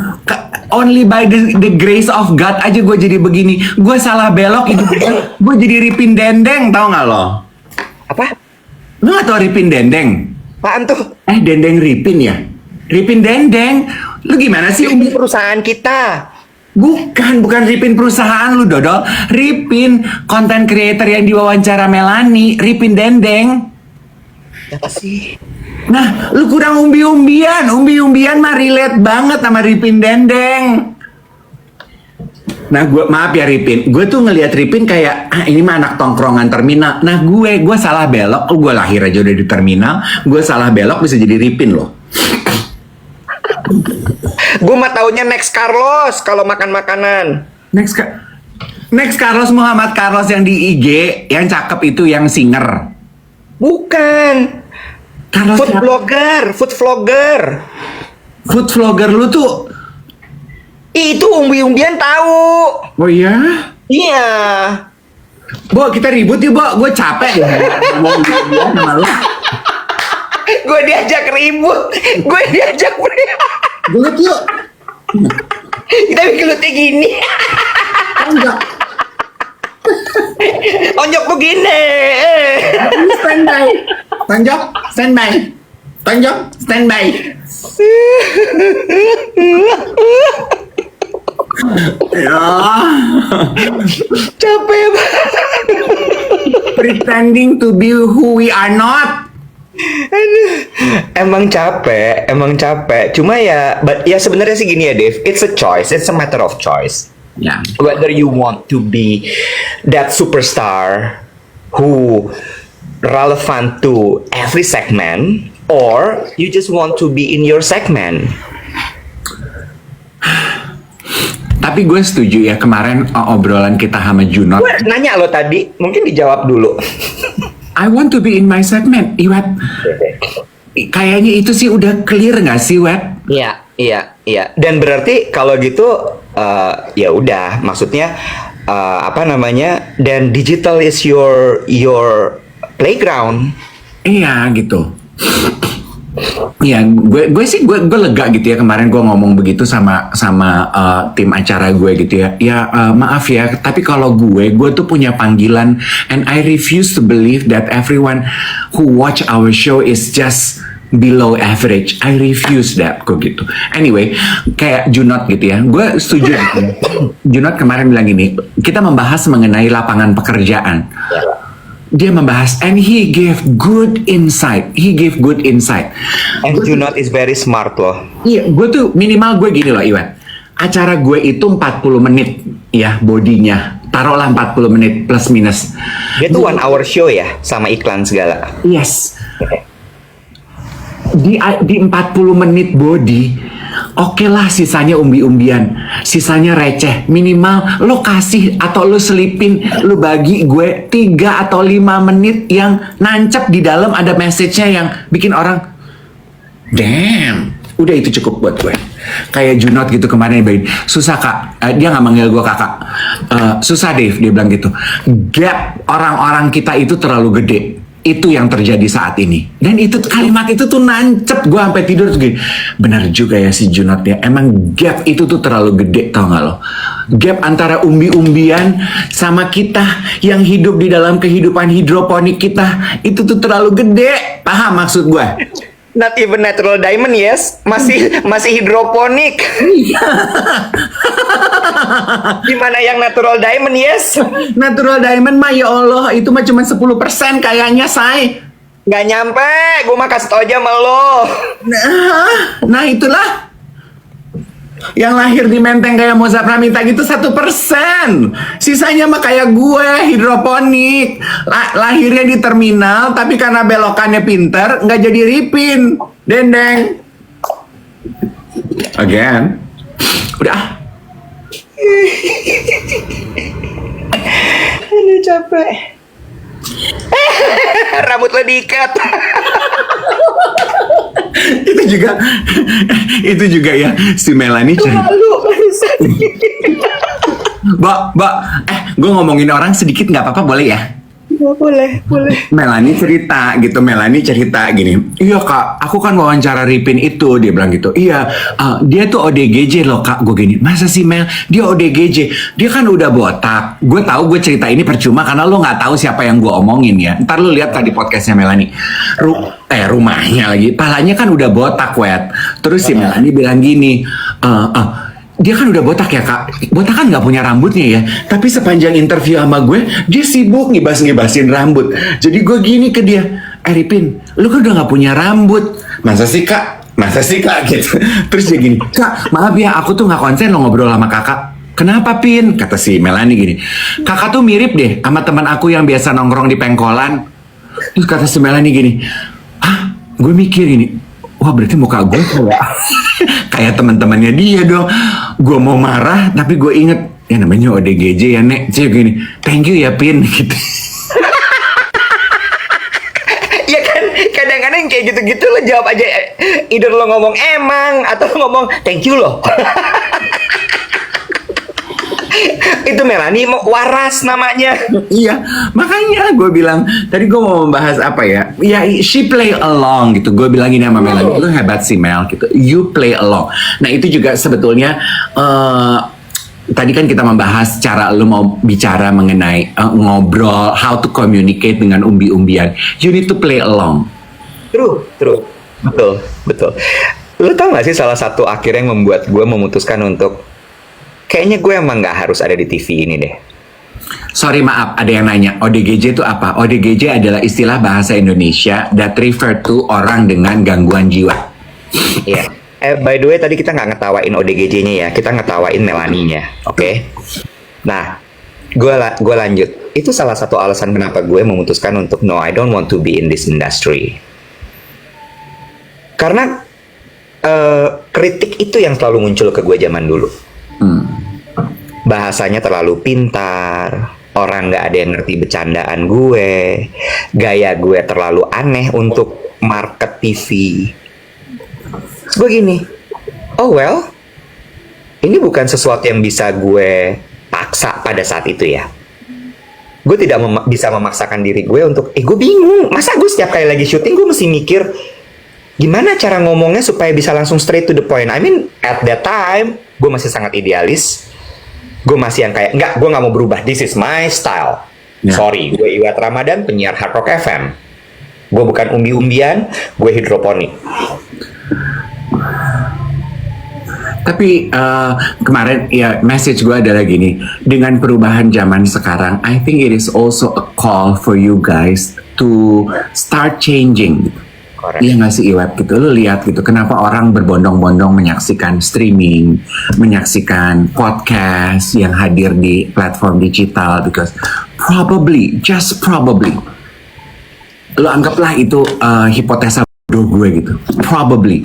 Speaker 1: only by the grace of God aja gue jadi begini. Gue salah belok itu, gue jadi Ripin Dendeng, tau nggak lo?
Speaker 2: Apa?
Speaker 1: Lo nggak tau Ripin Dendeng?
Speaker 2: Apaan tuh?
Speaker 1: Dendeng Ripin ya? Ripin Dendeng. Lu gimana sih?
Speaker 2: Ini perusahaan kita.
Speaker 1: Bukan Ripin perusahaan lu, Dodol. Ripin, content creator yang diwawancara Melani. Ripin Dendeng.
Speaker 2: Apa sih?
Speaker 1: Nah, lu kurang umbi-umbian. Umbi-umbian mah relate banget sama Ripin Dendeng. Nah, maaf ya Ripin, gue tuh ngelihat Ripin kayak ini mah anak tongkrongan terminal. Nah, gue salah belok, gue lahir aja udah di terminal, gue salah belok bisa jadi Ripin loh.
Speaker 2: Gue mah taunya Next Carlos kalau makan makanan.
Speaker 1: Next Carlos Muhammad Carlos yang di IG, yang cakep itu yang singer.
Speaker 2: Bukan.
Speaker 1: Carlos
Speaker 2: food vlogger.
Speaker 1: Food vlogger lu tuh.
Speaker 2: Itu umbi-umbian tahu.
Speaker 1: Oh iya?
Speaker 2: Iya.
Speaker 1: Bo, kita ribut yuk, Bo. Gue capek ya. Ngomong umbi-umbian sama lu.
Speaker 2: Gue diajak ribut. Gue diajak
Speaker 1: Gelut yuk.
Speaker 2: Tapi gelutnya gini.
Speaker 1: Enggak.
Speaker 2: Tonjok begini.
Speaker 1: Standby. Tonjok, standby. Tonjok, standby.
Speaker 2: Capek banget.
Speaker 1: Pretending to be who we are not.
Speaker 2: Aduh. Emang capek. Cuma ya, sebenarnya sih gini ya, Dave. It's a choice. It's a matter of choice.
Speaker 1: Ya.
Speaker 2: Whether you want to be that superstar who relevant to every segment, or you just want to be in your segment.
Speaker 1: Tapi gue setuju ya kemarin obrolan kita sama Junot.
Speaker 2: Gue nanya lo tadi, mungkin dijawab dulu.
Speaker 1: I want to be in my segment, Iwet. Kayaknya itu sih udah clear nggak sih, Wet?
Speaker 2: Iya. Dan berarti kalau gitu, ya udah. Maksudnya apa namanya? Dan digital is your playground.
Speaker 1: Iya gitu. Iya, gue lega gitu ya kemarin gue ngomong begitu sama tim acara gue gitu ya. Ya maaf ya, tapi kalau gue tuh punya panggilan, and I refuse to believe that everyone who watch our show is just below average. I refuse that, kok gitu. Anyway, kayak Junot gitu ya, gue setuju. Junot kemarin bilang gini, kita membahas mengenai lapangan pekerjaan. Dia membahas, and he gave good insight.
Speaker 2: And Junot is very smart loh.
Speaker 1: Iya, gue tuh minimal gue gini loh, Iwan. Acara gue itu 40 menit ya bodinya. Taruhlah 40 menit plus minus.
Speaker 2: Dia tuh 1 hour show ya, sama iklan segala.
Speaker 1: Yes. Di 40 menit body, oke lah sisanya umbi-umbian, sisanya receh. Minimal lo kasih atau lo selipin, lo bagi gue 3 atau 5 menit yang nancep di dalam ada message-nya yang bikin orang damn. Udah itu cukup buat gue. Kayak Junot gitu kemarin bilang, susah kak, dia nggak manggil gue kakak. Susah Dave, dia bilang gitu. Gap orang-orang kita itu terlalu gede. Itu yang terjadi saat ini. Dan itu kalimat itu tuh nancep gue sampai tidur tuh gini. Benar juga ya si Junot ya. Emang gap itu tuh terlalu gede, tau gak lo? Gap antara umbi-umbian sama kita yang hidup di dalam kehidupan hidroponik kita itu tuh terlalu gede. Paham maksud gue?
Speaker 2: Not even natural diamond, yes. Masih hidroponik. Gimana yang natural diamond, yes?
Speaker 1: Natural diamond mah ya Allah, itu mah cuma 10% kayaknya, say.
Speaker 2: Nggak nyampe, gue mah kasih tau aja sama lo.
Speaker 1: Nah itulah. Yang lahir di Menteng kayak Moza Pramita gitu 1%. Sisanya mah kayak gue, hidroponik. Lahirnya di terminal, tapi karena belokannya pinter, nggak jadi Ripin Dendeng. Again. Udah.
Speaker 2: Aduh capek. Rambut lo diikat.
Speaker 1: itu juga ya si Melanie cerita.
Speaker 2: Malu.
Speaker 1: Mbak, gue ngomongin orang sedikit nggak apa-apa boleh ya?
Speaker 2: Boleh.
Speaker 1: Melanie cerita gini, iya kak, aku kan wawancara Ripin itu, dia bilang gitu, iya, dia tuh ODGJ loh kak, gue gini, masa sih Mel, dia ODGJ, dia kan udah botak, gue tahu gue cerita ini percuma karena lo nggak tahu siapa yang gue omongin ya, ntar lo lihat tadi podcastnya Melanie, rumahnya lagi, palanya kan udah botak wet, terus si Melanie bilang gini, dia kan udah botak ya kak, botak kan nggak punya rambutnya ya, tapi sepanjang interview sama gue dia sibuk ngibasin rambut, jadi gue gini ke dia, Ripin, lu kan udah nggak punya rambut, masa sih kak gitu, terus dia gini, kak maaf ya aku tuh nggak konsen lo ngobrol sama kakak. Kenapa Pin? Kata si Melanie gini, kakak tuh mirip deh sama teman aku yang biasa nongkrong di pengkolan. Terus kata si Melanie gini, gue mikir gini, wah berarti muka gue kayak teman-temannya dia dong. Gue mau marah tapi gue inget ya namanya ODGJ ya nek. Cik gini, thank you ya Pin gitu.
Speaker 2: Ya kan kadang-kadang kayak gitu-gitu lo jawab aja, either lo ngomong emang atau lo ngomong thank you loh. Itu Melanie mau waras namanya.
Speaker 1: Iya, makanya gue bilang tadi gue mau membahas apa ya? Ya, she play along gitu. Gue bilang gini sama Melanie, lu hebat sih Mel gitu. You play along. Nah itu juga sebetulnya tadi kan kita membahas cara lu mau bicara mengenai ngobrol, how to communicate dengan umbi-umbian. You need to play along.
Speaker 2: True. Betul. Lu tau gak sih salah satu akhirnya yang membuat gue memutuskan untuk kayaknya gue emang gak harus ada di TV ini deh.
Speaker 1: Sorry maaf, ada yang nanya, ODGJ itu apa? ODGJ adalah istilah bahasa Indonesia that refer to orang dengan gangguan jiwa.
Speaker 2: Iya. By the way, tadi kita nggak ngetawain ODGJ-nya ya, kita ngetawain Melanie-nya, oke? Nah, gue lanjut. Itu salah satu alasan kenapa gue memutuskan untuk no, I don't want to be in this industry. Karena kritik itu yang selalu muncul ke gue zaman dulu. Bahasanya terlalu pintar, orang nggak ada yang ngerti bercandaan gue, gaya gue terlalu aneh untuk market TV. Gue gini, oh well, ini bukan sesuatu yang bisa gue paksa pada saat itu ya. Gue tidak bisa memaksakan diri gue untuk, gue bingung, masa gue setiap kali lagi syuting gue mesti mikir gimana cara ngomongnya supaya bisa langsung straight to the point. I mean, at that time, gue masih sangat idealis. Gue masih yang kayak, gue gak mau berubah. This is my style. Yeah. Sorry, gue Iwat Ramadan, penyiar Hard Rock FM. Gue bukan umbi-umbian, gue hidroponik.
Speaker 1: Tapi kemarin ya message gue adalah gini, dengan perubahan zaman sekarang, I think it is also a call for you guys to start changing. Iya nggak sih Iwet gitu, lu lihat gitu kenapa orang berbondong-bondong menyaksikan streaming, menyaksikan podcast yang hadir di platform digital, because probably, just probably, lu anggaplah itu hipotesa bodoh gue gitu, probably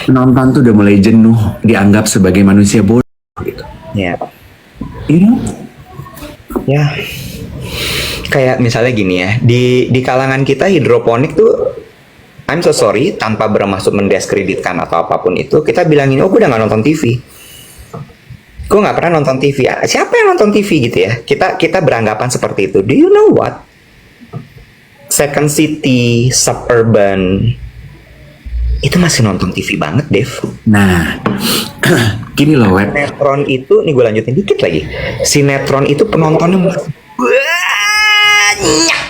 Speaker 1: penonton tuh udah mulai jenuh dianggap sebagai manusia bodoh gitu.
Speaker 2: Ya.
Speaker 1: Iya.
Speaker 2: Ya. Kayak misalnya gini ya, di kalangan kita hidroponik tuh, I'm so sorry, tanpa bermaksud mendiskreditkan atau apapun itu, kita bilangin, gue udah gak nonton TV. Gue gak pernah nonton TV. Siapa yang nonton TV gitu ya? Kita beranggapan seperti itu. Do you know what? Second City, Suburban, itu masih nonton TV banget, Dev.
Speaker 1: Nah, gini loh, Wet.
Speaker 2: Sinetron itu, nih gue lanjutin dikit lagi. Sinetron itu penontonnya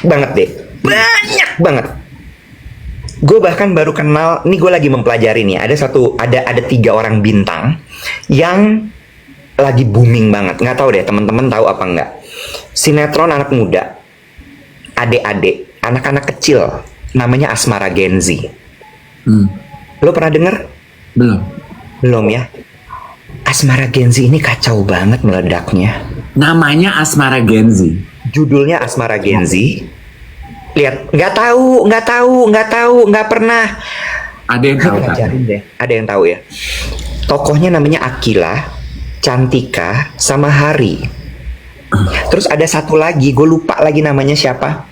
Speaker 2: banyak banget. Gue bahkan baru kenal, nih gue lagi mempelajari nih, ada 3 orang bintang yang lagi booming banget. Nggak tahu deh teman-teman tahu apa nggak. Sinetron anak muda, adik-adik, anak-anak kecil, namanya Asmara Genzi. Lo pernah denger? Belum ya. Asmara Genzi ini kacau banget meledaknya.
Speaker 1: Namanya Asmara Genzi.
Speaker 2: Judulnya Asmara Genzi. Lihat, nggak pernah.
Speaker 1: Ada yang tahu kan?
Speaker 2: Ada yang tahu ya. Tokohnya namanya Akila, Cantika, sama Hari. Terus ada satu lagi, gue lupa lagi namanya siapa.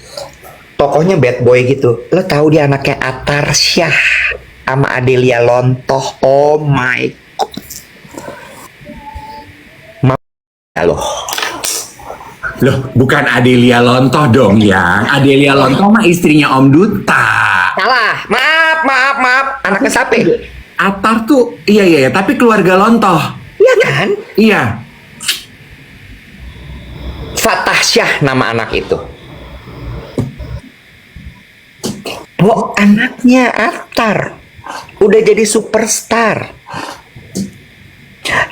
Speaker 2: tokohnya bad boy gitu. Lo tahu dia anaknya Atar Syah sama Adelia Lontoh. Oh my god. Loh.
Speaker 1: Loh, bukan Adelia Lontoh dong ya. Adelia Lontoh mah istrinya Om Duta.
Speaker 2: Salah. Maaf. Anaknya siapa?
Speaker 1: Atar tuh, iya, tapi keluarga Lontoh.
Speaker 2: Iya kan?
Speaker 1: Iya.
Speaker 2: Fatah Syah nama anak itu. Oh, anaknya Atar udah jadi superstar.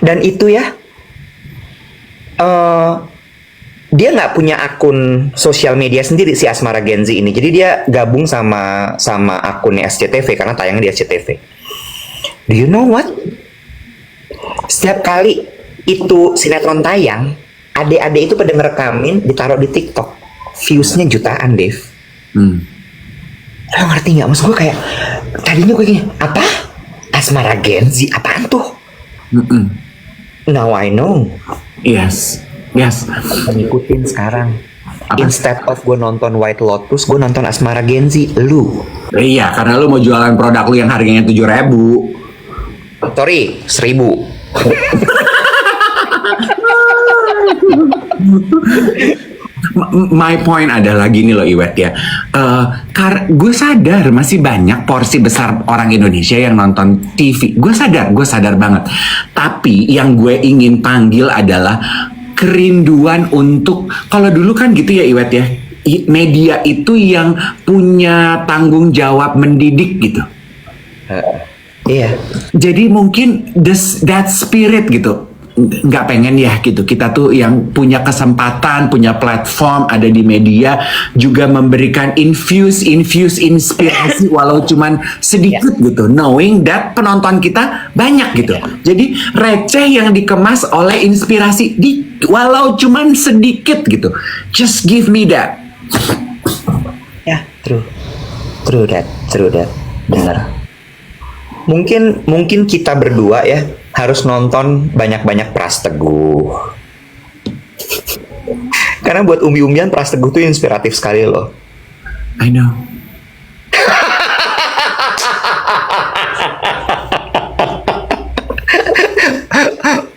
Speaker 2: Dan itu ya, dia nggak punya akun sosial media sendiri si Asmara Genzi ini. Jadi dia gabung sama akunnya SCTV karena tayangnya di SCTV. Do you know what? Setiap kali itu sinetron tayang, adik-adik itu pada ngerekamin, ditaruh di TikTok. Views-nya jutaan, Dev. Lo ngerti nggak? Maksud gue kayak, tadinya gue gini, apa? Asmara Genzi, apaan tuh? Now I know.
Speaker 1: Yes.
Speaker 2: Ngikutin sekarang.
Speaker 1: Apa?
Speaker 2: Instead of gue nonton White Lotus, gue nonton Asmara Genzi. Lu.
Speaker 1: Iya, karena lu mau jualan produk lu yang harganya 7.000.
Speaker 2: Sorry, 1.000.
Speaker 1: My point adalah gini loh Iwet ya, gue sadar masih banyak porsi besar orang Indonesia yang nonton TV. Gue sadar banget. Tapi yang gue ingin panggil adalah kerinduan untuk, kalau dulu kan gitu ya Iwet ya, media itu yang punya tanggung jawab mendidik gitu.
Speaker 2: Iya.
Speaker 1: Jadi mungkin that spirit gitu nggak pengen ya gitu, kita tuh yang punya kesempatan, punya platform, ada di media juga memberikan infuse inspirasi walau cuman sedikit gitu, knowing that penonton kita banyak gitu. Jadi receh yang dikemas oleh inspirasi walau cuman sedikit gitu. Just give me that.
Speaker 2: Ya, true that. Benar. Mungkin kita berdua ya harus nonton banyak-banyak Pras Teguh. Karena buat umbi-umbian Pras Teguh tuh inspiratif sekali loh.
Speaker 1: I know.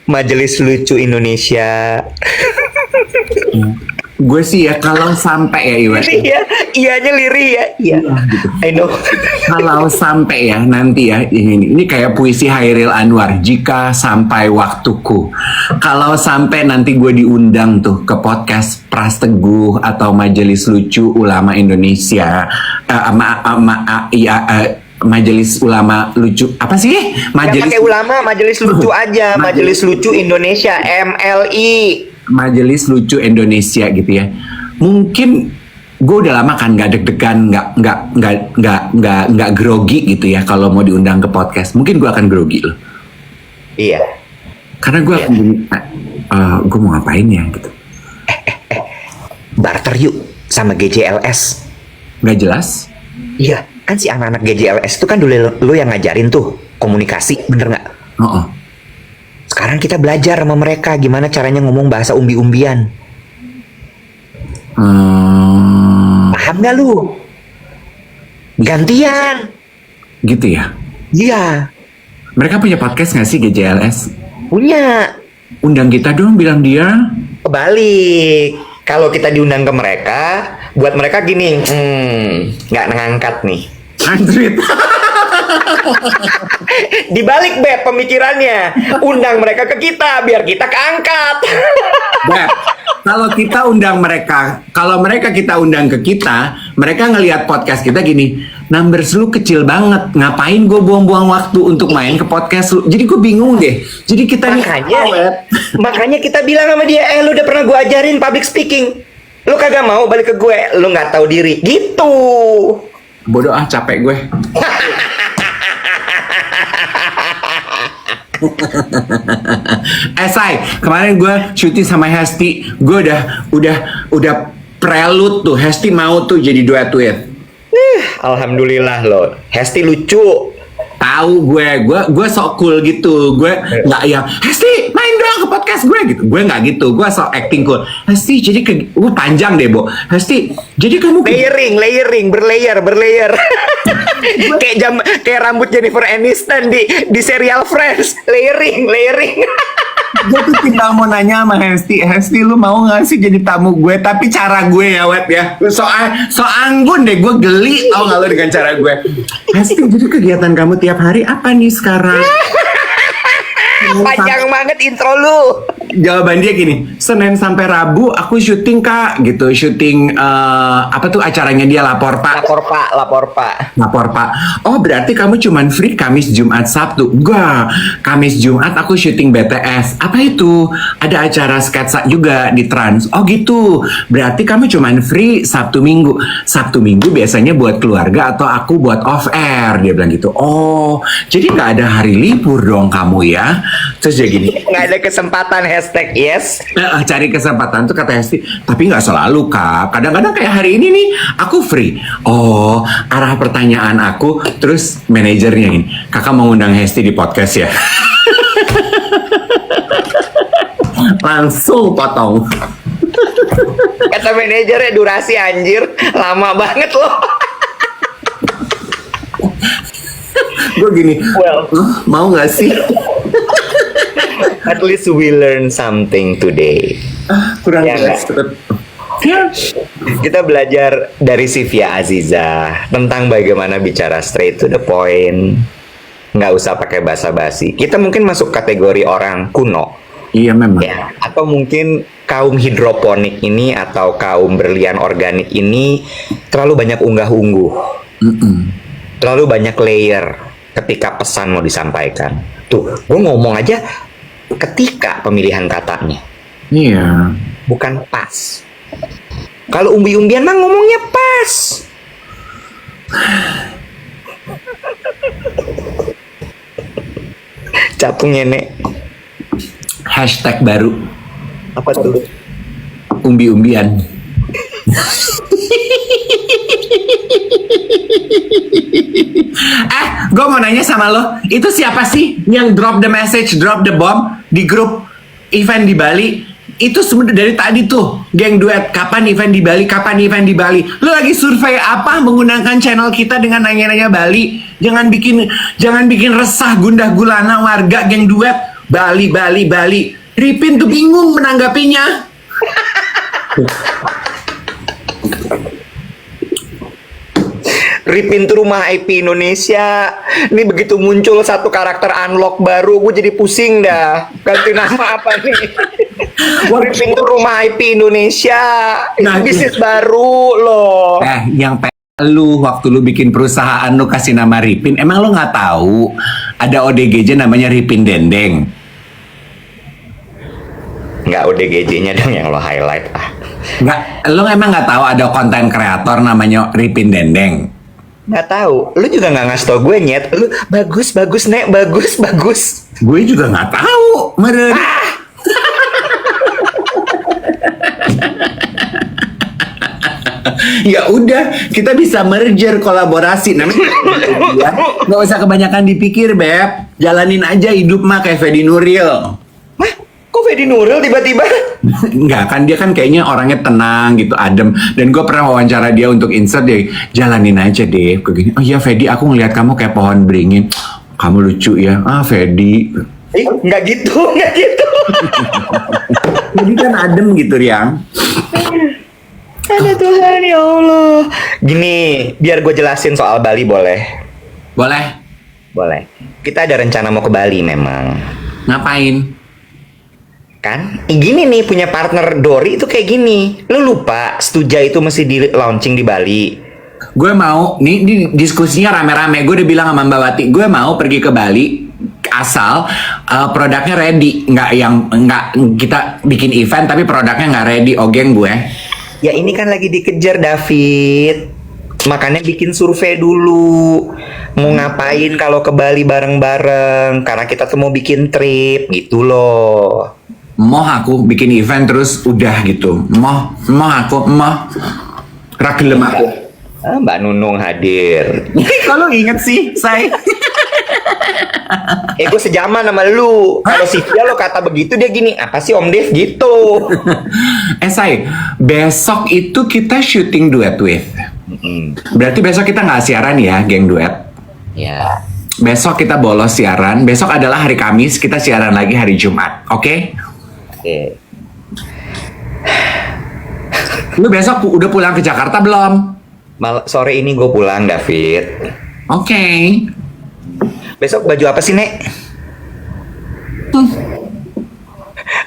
Speaker 2: Majelis Lucu Indonesia.
Speaker 1: Gue sih ya kalau sampai ya Iwan.
Speaker 2: Iyanya lirih ya. Iya.
Speaker 1: Gitu.
Speaker 2: I know.
Speaker 1: Kalau sampai ya nanti ya ini kayak puisi Hairil Anwar, jika sampai waktuku. Kalau sampai nanti gue diundang tuh ke podcast Pras Teguh atau Majelis Lucu Ulama Indonesia, Majelis Ulama Lucu apa sih?
Speaker 2: Majelis Ulama, Majelis Lucu aja, Majelis Lucu Indonesia MLI.
Speaker 1: Majelis Lucu Indonesia gitu ya. Mungkin gue udah lama kan nggak deg-degan, nggak grogi gitu ya kalau mau diundang ke podcast. Mungkin gue akan grogi loh.
Speaker 2: Iya.
Speaker 1: Karena gue akan gue mau ngapain ya gitu.
Speaker 2: Barter yuk sama GJLS.
Speaker 1: Nggak jelas.
Speaker 2: Iya, kan si anak-anak GJLS itu kan dulu lu yang ngajarin tuh komunikasi, bener nggak? Sekarang kita belajar sama mereka gimana caranya ngomong bahasa umbi-umbian. Paham gak lu? Gantian.
Speaker 1: Gitu ya?
Speaker 2: Iya.
Speaker 1: Mereka punya podcast gak sih GJLS?
Speaker 2: Punya.
Speaker 1: Undang kita dong, bilang dia.
Speaker 2: Kebalik. Kalau kita diundang ke mereka, buat mereka gini, nggak ngangkat nih.
Speaker 1: Android.
Speaker 2: Dibalik Beb pemikirannya, undang mereka ke kita biar kita keangkat.
Speaker 1: Beb, kalau kita undang mereka, kalau kita undang ke kita, mereka ngelihat podcast kita gini, numbers lu kecil banget, ngapain gue buang-buang waktu untuk main ke podcast lu? Jadi gue bingung deh. Jadi kita
Speaker 2: makanya kita bilang sama dia, lu udah pernah gue ajarin public speaking, lu kagak mau balik ke gue, lu nggak tahu diri, gitu.
Speaker 1: Bodoh capek gue. Say, kemarin gue syuting sama Hesti, gue udah prelude tuh, Hesti mau tuh jadi duet.
Speaker 2: Alhamdulillah loh, Hesti lucu.
Speaker 1: Tahu gue sok cool gitu, gue nggak yang Hesti main dong ke podcast gue gitu. Gue nggak gitu, gue so acting cool. Hesti jadi panjang deh Bo. Hesti jadi kamu
Speaker 2: layering, berlayer. kayak rambut Jennifer Aniston di serial Friends, layering.
Speaker 1: Gue tuh tinggal mau nanya sama Hesti lu mau gak sih jadi tamu gue? Tapi cara gue ya Wet ya, so anggun deh, gue geli tau gak lo dengan cara gue. Hesti, jadi kegiatan kamu tiap hari apa nih sekarang?
Speaker 2: Panjang banget intro lu.
Speaker 1: Jawaban dia gini, Senin sampai Rabu aku syuting Kak gitu, syuting apa tuh acaranya dia lapor Pak. Lapor Pak. Oh berarti kamu cuman free Kamis, Jumat, Sabtu? Enggak, Kamis, Jumat aku syuting BTS. Apa itu? Ada acara sketsa juga di Trans. Oh gitu, berarti kamu cuman free Sabtu Minggu. Sabtu Minggu biasanya buat keluarga atau aku buat off air. Dia bilang gitu. Oh, jadi nggak ada hari libur dong kamu ya? Terus dia gini,
Speaker 2: nggak ada kesempatan #yes.
Speaker 1: Cari kesempatan tuh kata Hesti, tapi nggak selalu Kak. Kadang-kadang kayak hari ini nih aku free. Oh, arah pertanyaan aku, terus manajernya gini, Kakak mau ngundang Hesti di podcast ya? Langsung potong.
Speaker 2: Kata manajernya, durasi anjir, lama banget loh.
Speaker 1: Gue gini,
Speaker 2: Well,
Speaker 1: mau nggak sih?
Speaker 2: At least we learn something today.
Speaker 1: Kurang
Speaker 2: Ya,
Speaker 1: jelas. Ya.
Speaker 2: Kita belajar dari Sivia Aziza tentang bagaimana bicara straight to the point, nggak usah pakai basa-basi. Kita mungkin masuk kategori orang kuno,
Speaker 1: Iya memang.
Speaker 2: ya, atau mungkin kaum hidroponik ini atau kaum berlian organik ini terlalu banyak unggah-ungguh, terlalu banyak layer ketika pesan mau disampaikan. Tuh, gue ngomong aja ketika pemilihan katanya,
Speaker 1: Iya.
Speaker 2: bukan pas. Kalau umbi-umbian mah ngomongnya pas. Capung nenek.
Speaker 1: Hashtag baru,
Speaker 2: Apa tuh?
Speaker 1: umbi-umbian. Gue mau nanya sama lo, itu siapa sih yang drop the message, drop the bomb di grup event di Bali? Itu sebenarnya dari tadi tuh, geng duet, kapan event di Bali, kapan event di Bali. Lo lagi survei apa menggunakan channel kita dengan nanya-nanya Bali? Jangan bikin resah gundah gulana warga geng duet. Bali. Ripin tuh bingung menanggapinya.
Speaker 2: Ripin tuh rumah IP Indonesia. Ini begitu muncul satu karakter unlock baru, gue jadi pusing dah. Ganti nama apa nih? Ripin tuh rumah IP Indonesia.
Speaker 1: Nah,
Speaker 2: Itu bisnis baru loh.
Speaker 1: Yang lu waktu lu bikin perusahaan lu kasih nama Ripin, emang lu nggak tahu ada ODGJ namanya Ripin Dendeng?
Speaker 2: Nggak ODGJ-nya dong yang lo highlight ah.
Speaker 1: Nggak, lu emang nggak tahu ada konten kreator namanya Ripin Dendeng?
Speaker 2: Nggak tahu. Lu juga nggak ngasih tau gue nyet. Lu bagus Nek, bagus.
Speaker 1: Gue juga nggak tahu, meren. Ya udah, kita bisa merger kolaborasi. Namanya ya, nggak usah kebanyakan dipikir, Beb. Jalanin aja hidup mah kayak Fedi Nuril.
Speaker 2: Hah? Kok Fedi Nuril tiba-tiba?
Speaker 1: Enggak kan, dia kan kayaknya orangnya tenang gitu, adem. Dan gue pernah wawancara dia untuk insert, dia jalanin aja deh. Begini, oh iya Fedi, aku ngeliat kamu kayak pohon beringin. Kamu lucu ya, Fedi.
Speaker 2: Nggak gitu.
Speaker 1: Jadi kan adem gitu, Riang.
Speaker 2: Ada Tuhan ya Allah. Gini, biar gue jelasin soal Bali boleh?
Speaker 1: Boleh.
Speaker 2: Kita ada rencana mau ke Bali memang.
Speaker 1: Ngapain?
Speaker 2: Kan? Gini nih, punya partner Dori itu kayak gini. Lu lupa Stuja itu mesti di launching di Bali.
Speaker 1: Gue mau, nih diskusinya rame-rame. Gue udah bilang sama Mbak Wati, gue mau pergi ke Bali asal produknya ready. Nggak kita bikin event tapi produknya nggak ready. Geng gue.
Speaker 2: Ya ini kan lagi dikejar David. Makanya bikin survei dulu. Mau ngapain kalau ke Bali bareng-bareng. Karena kita tuh mau bikin trip gitu loh.
Speaker 1: Mau aku bikin event terus udah gitu. Mau ragelem aku.
Speaker 2: Mbak Nunung hadir.
Speaker 1: Kalau inget sih, saya.
Speaker 2: Gue sejaman sama lu. Kalau si Via lo kata begitu, dia gini, apa sih Om Dev gitu.
Speaker 1: Say, besok itu kita syuting duet with. Berarti besok kita nggak siaran ya, geng duet.
Speaker 2: Ya.
Speaker 1: Besok kita bolos siaran. Besok adalah hari Kamis, kita siaran lagi hari Jumat. Oke?
Speaker 2: Oke.
Speaker 1: Lu besok udah pulang ke Jakarta belum?
Speaker 2: Sore ini gue pulang, David.
Speaker 1: Oke.
Speaker 2: Besok baju apa sih, Nek?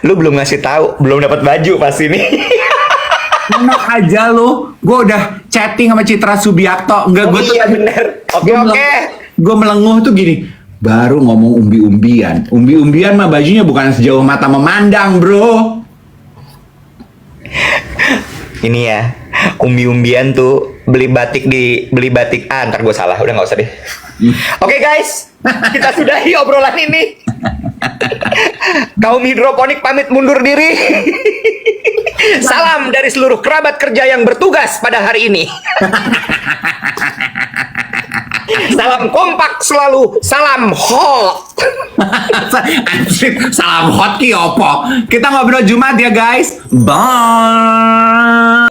Speaker 2: Lu belum ngasih tahu, belum dapat baju pas ini.
Speaker 1: Enak aja lu. Gue udah chatting sama Citra Subiakto. Enggak, gue tuh
Speaker 2: iya bener. Oke.
Speaker 1: Gue melenguh tuh gini. Baru ngomong umbi-umbian. Umbi-umbian mah bajunya bukan sejauh mata memandang, bro.
Speaker 2: Ini ya, umbi-umbian tuh beli batik ntar gue salah, udah nggak usah deh. Oke guys, kita sudahi obrolan ini. Kaum hidroponik pamit mundur diri. Salam dari seluruh kerabat kerja yang bertugas pada hari ini. Salam kompak selalu, salam hot.
Speaker 1: Salam hot ki opo. Kita ngobrol Jumat ya guys. Bye.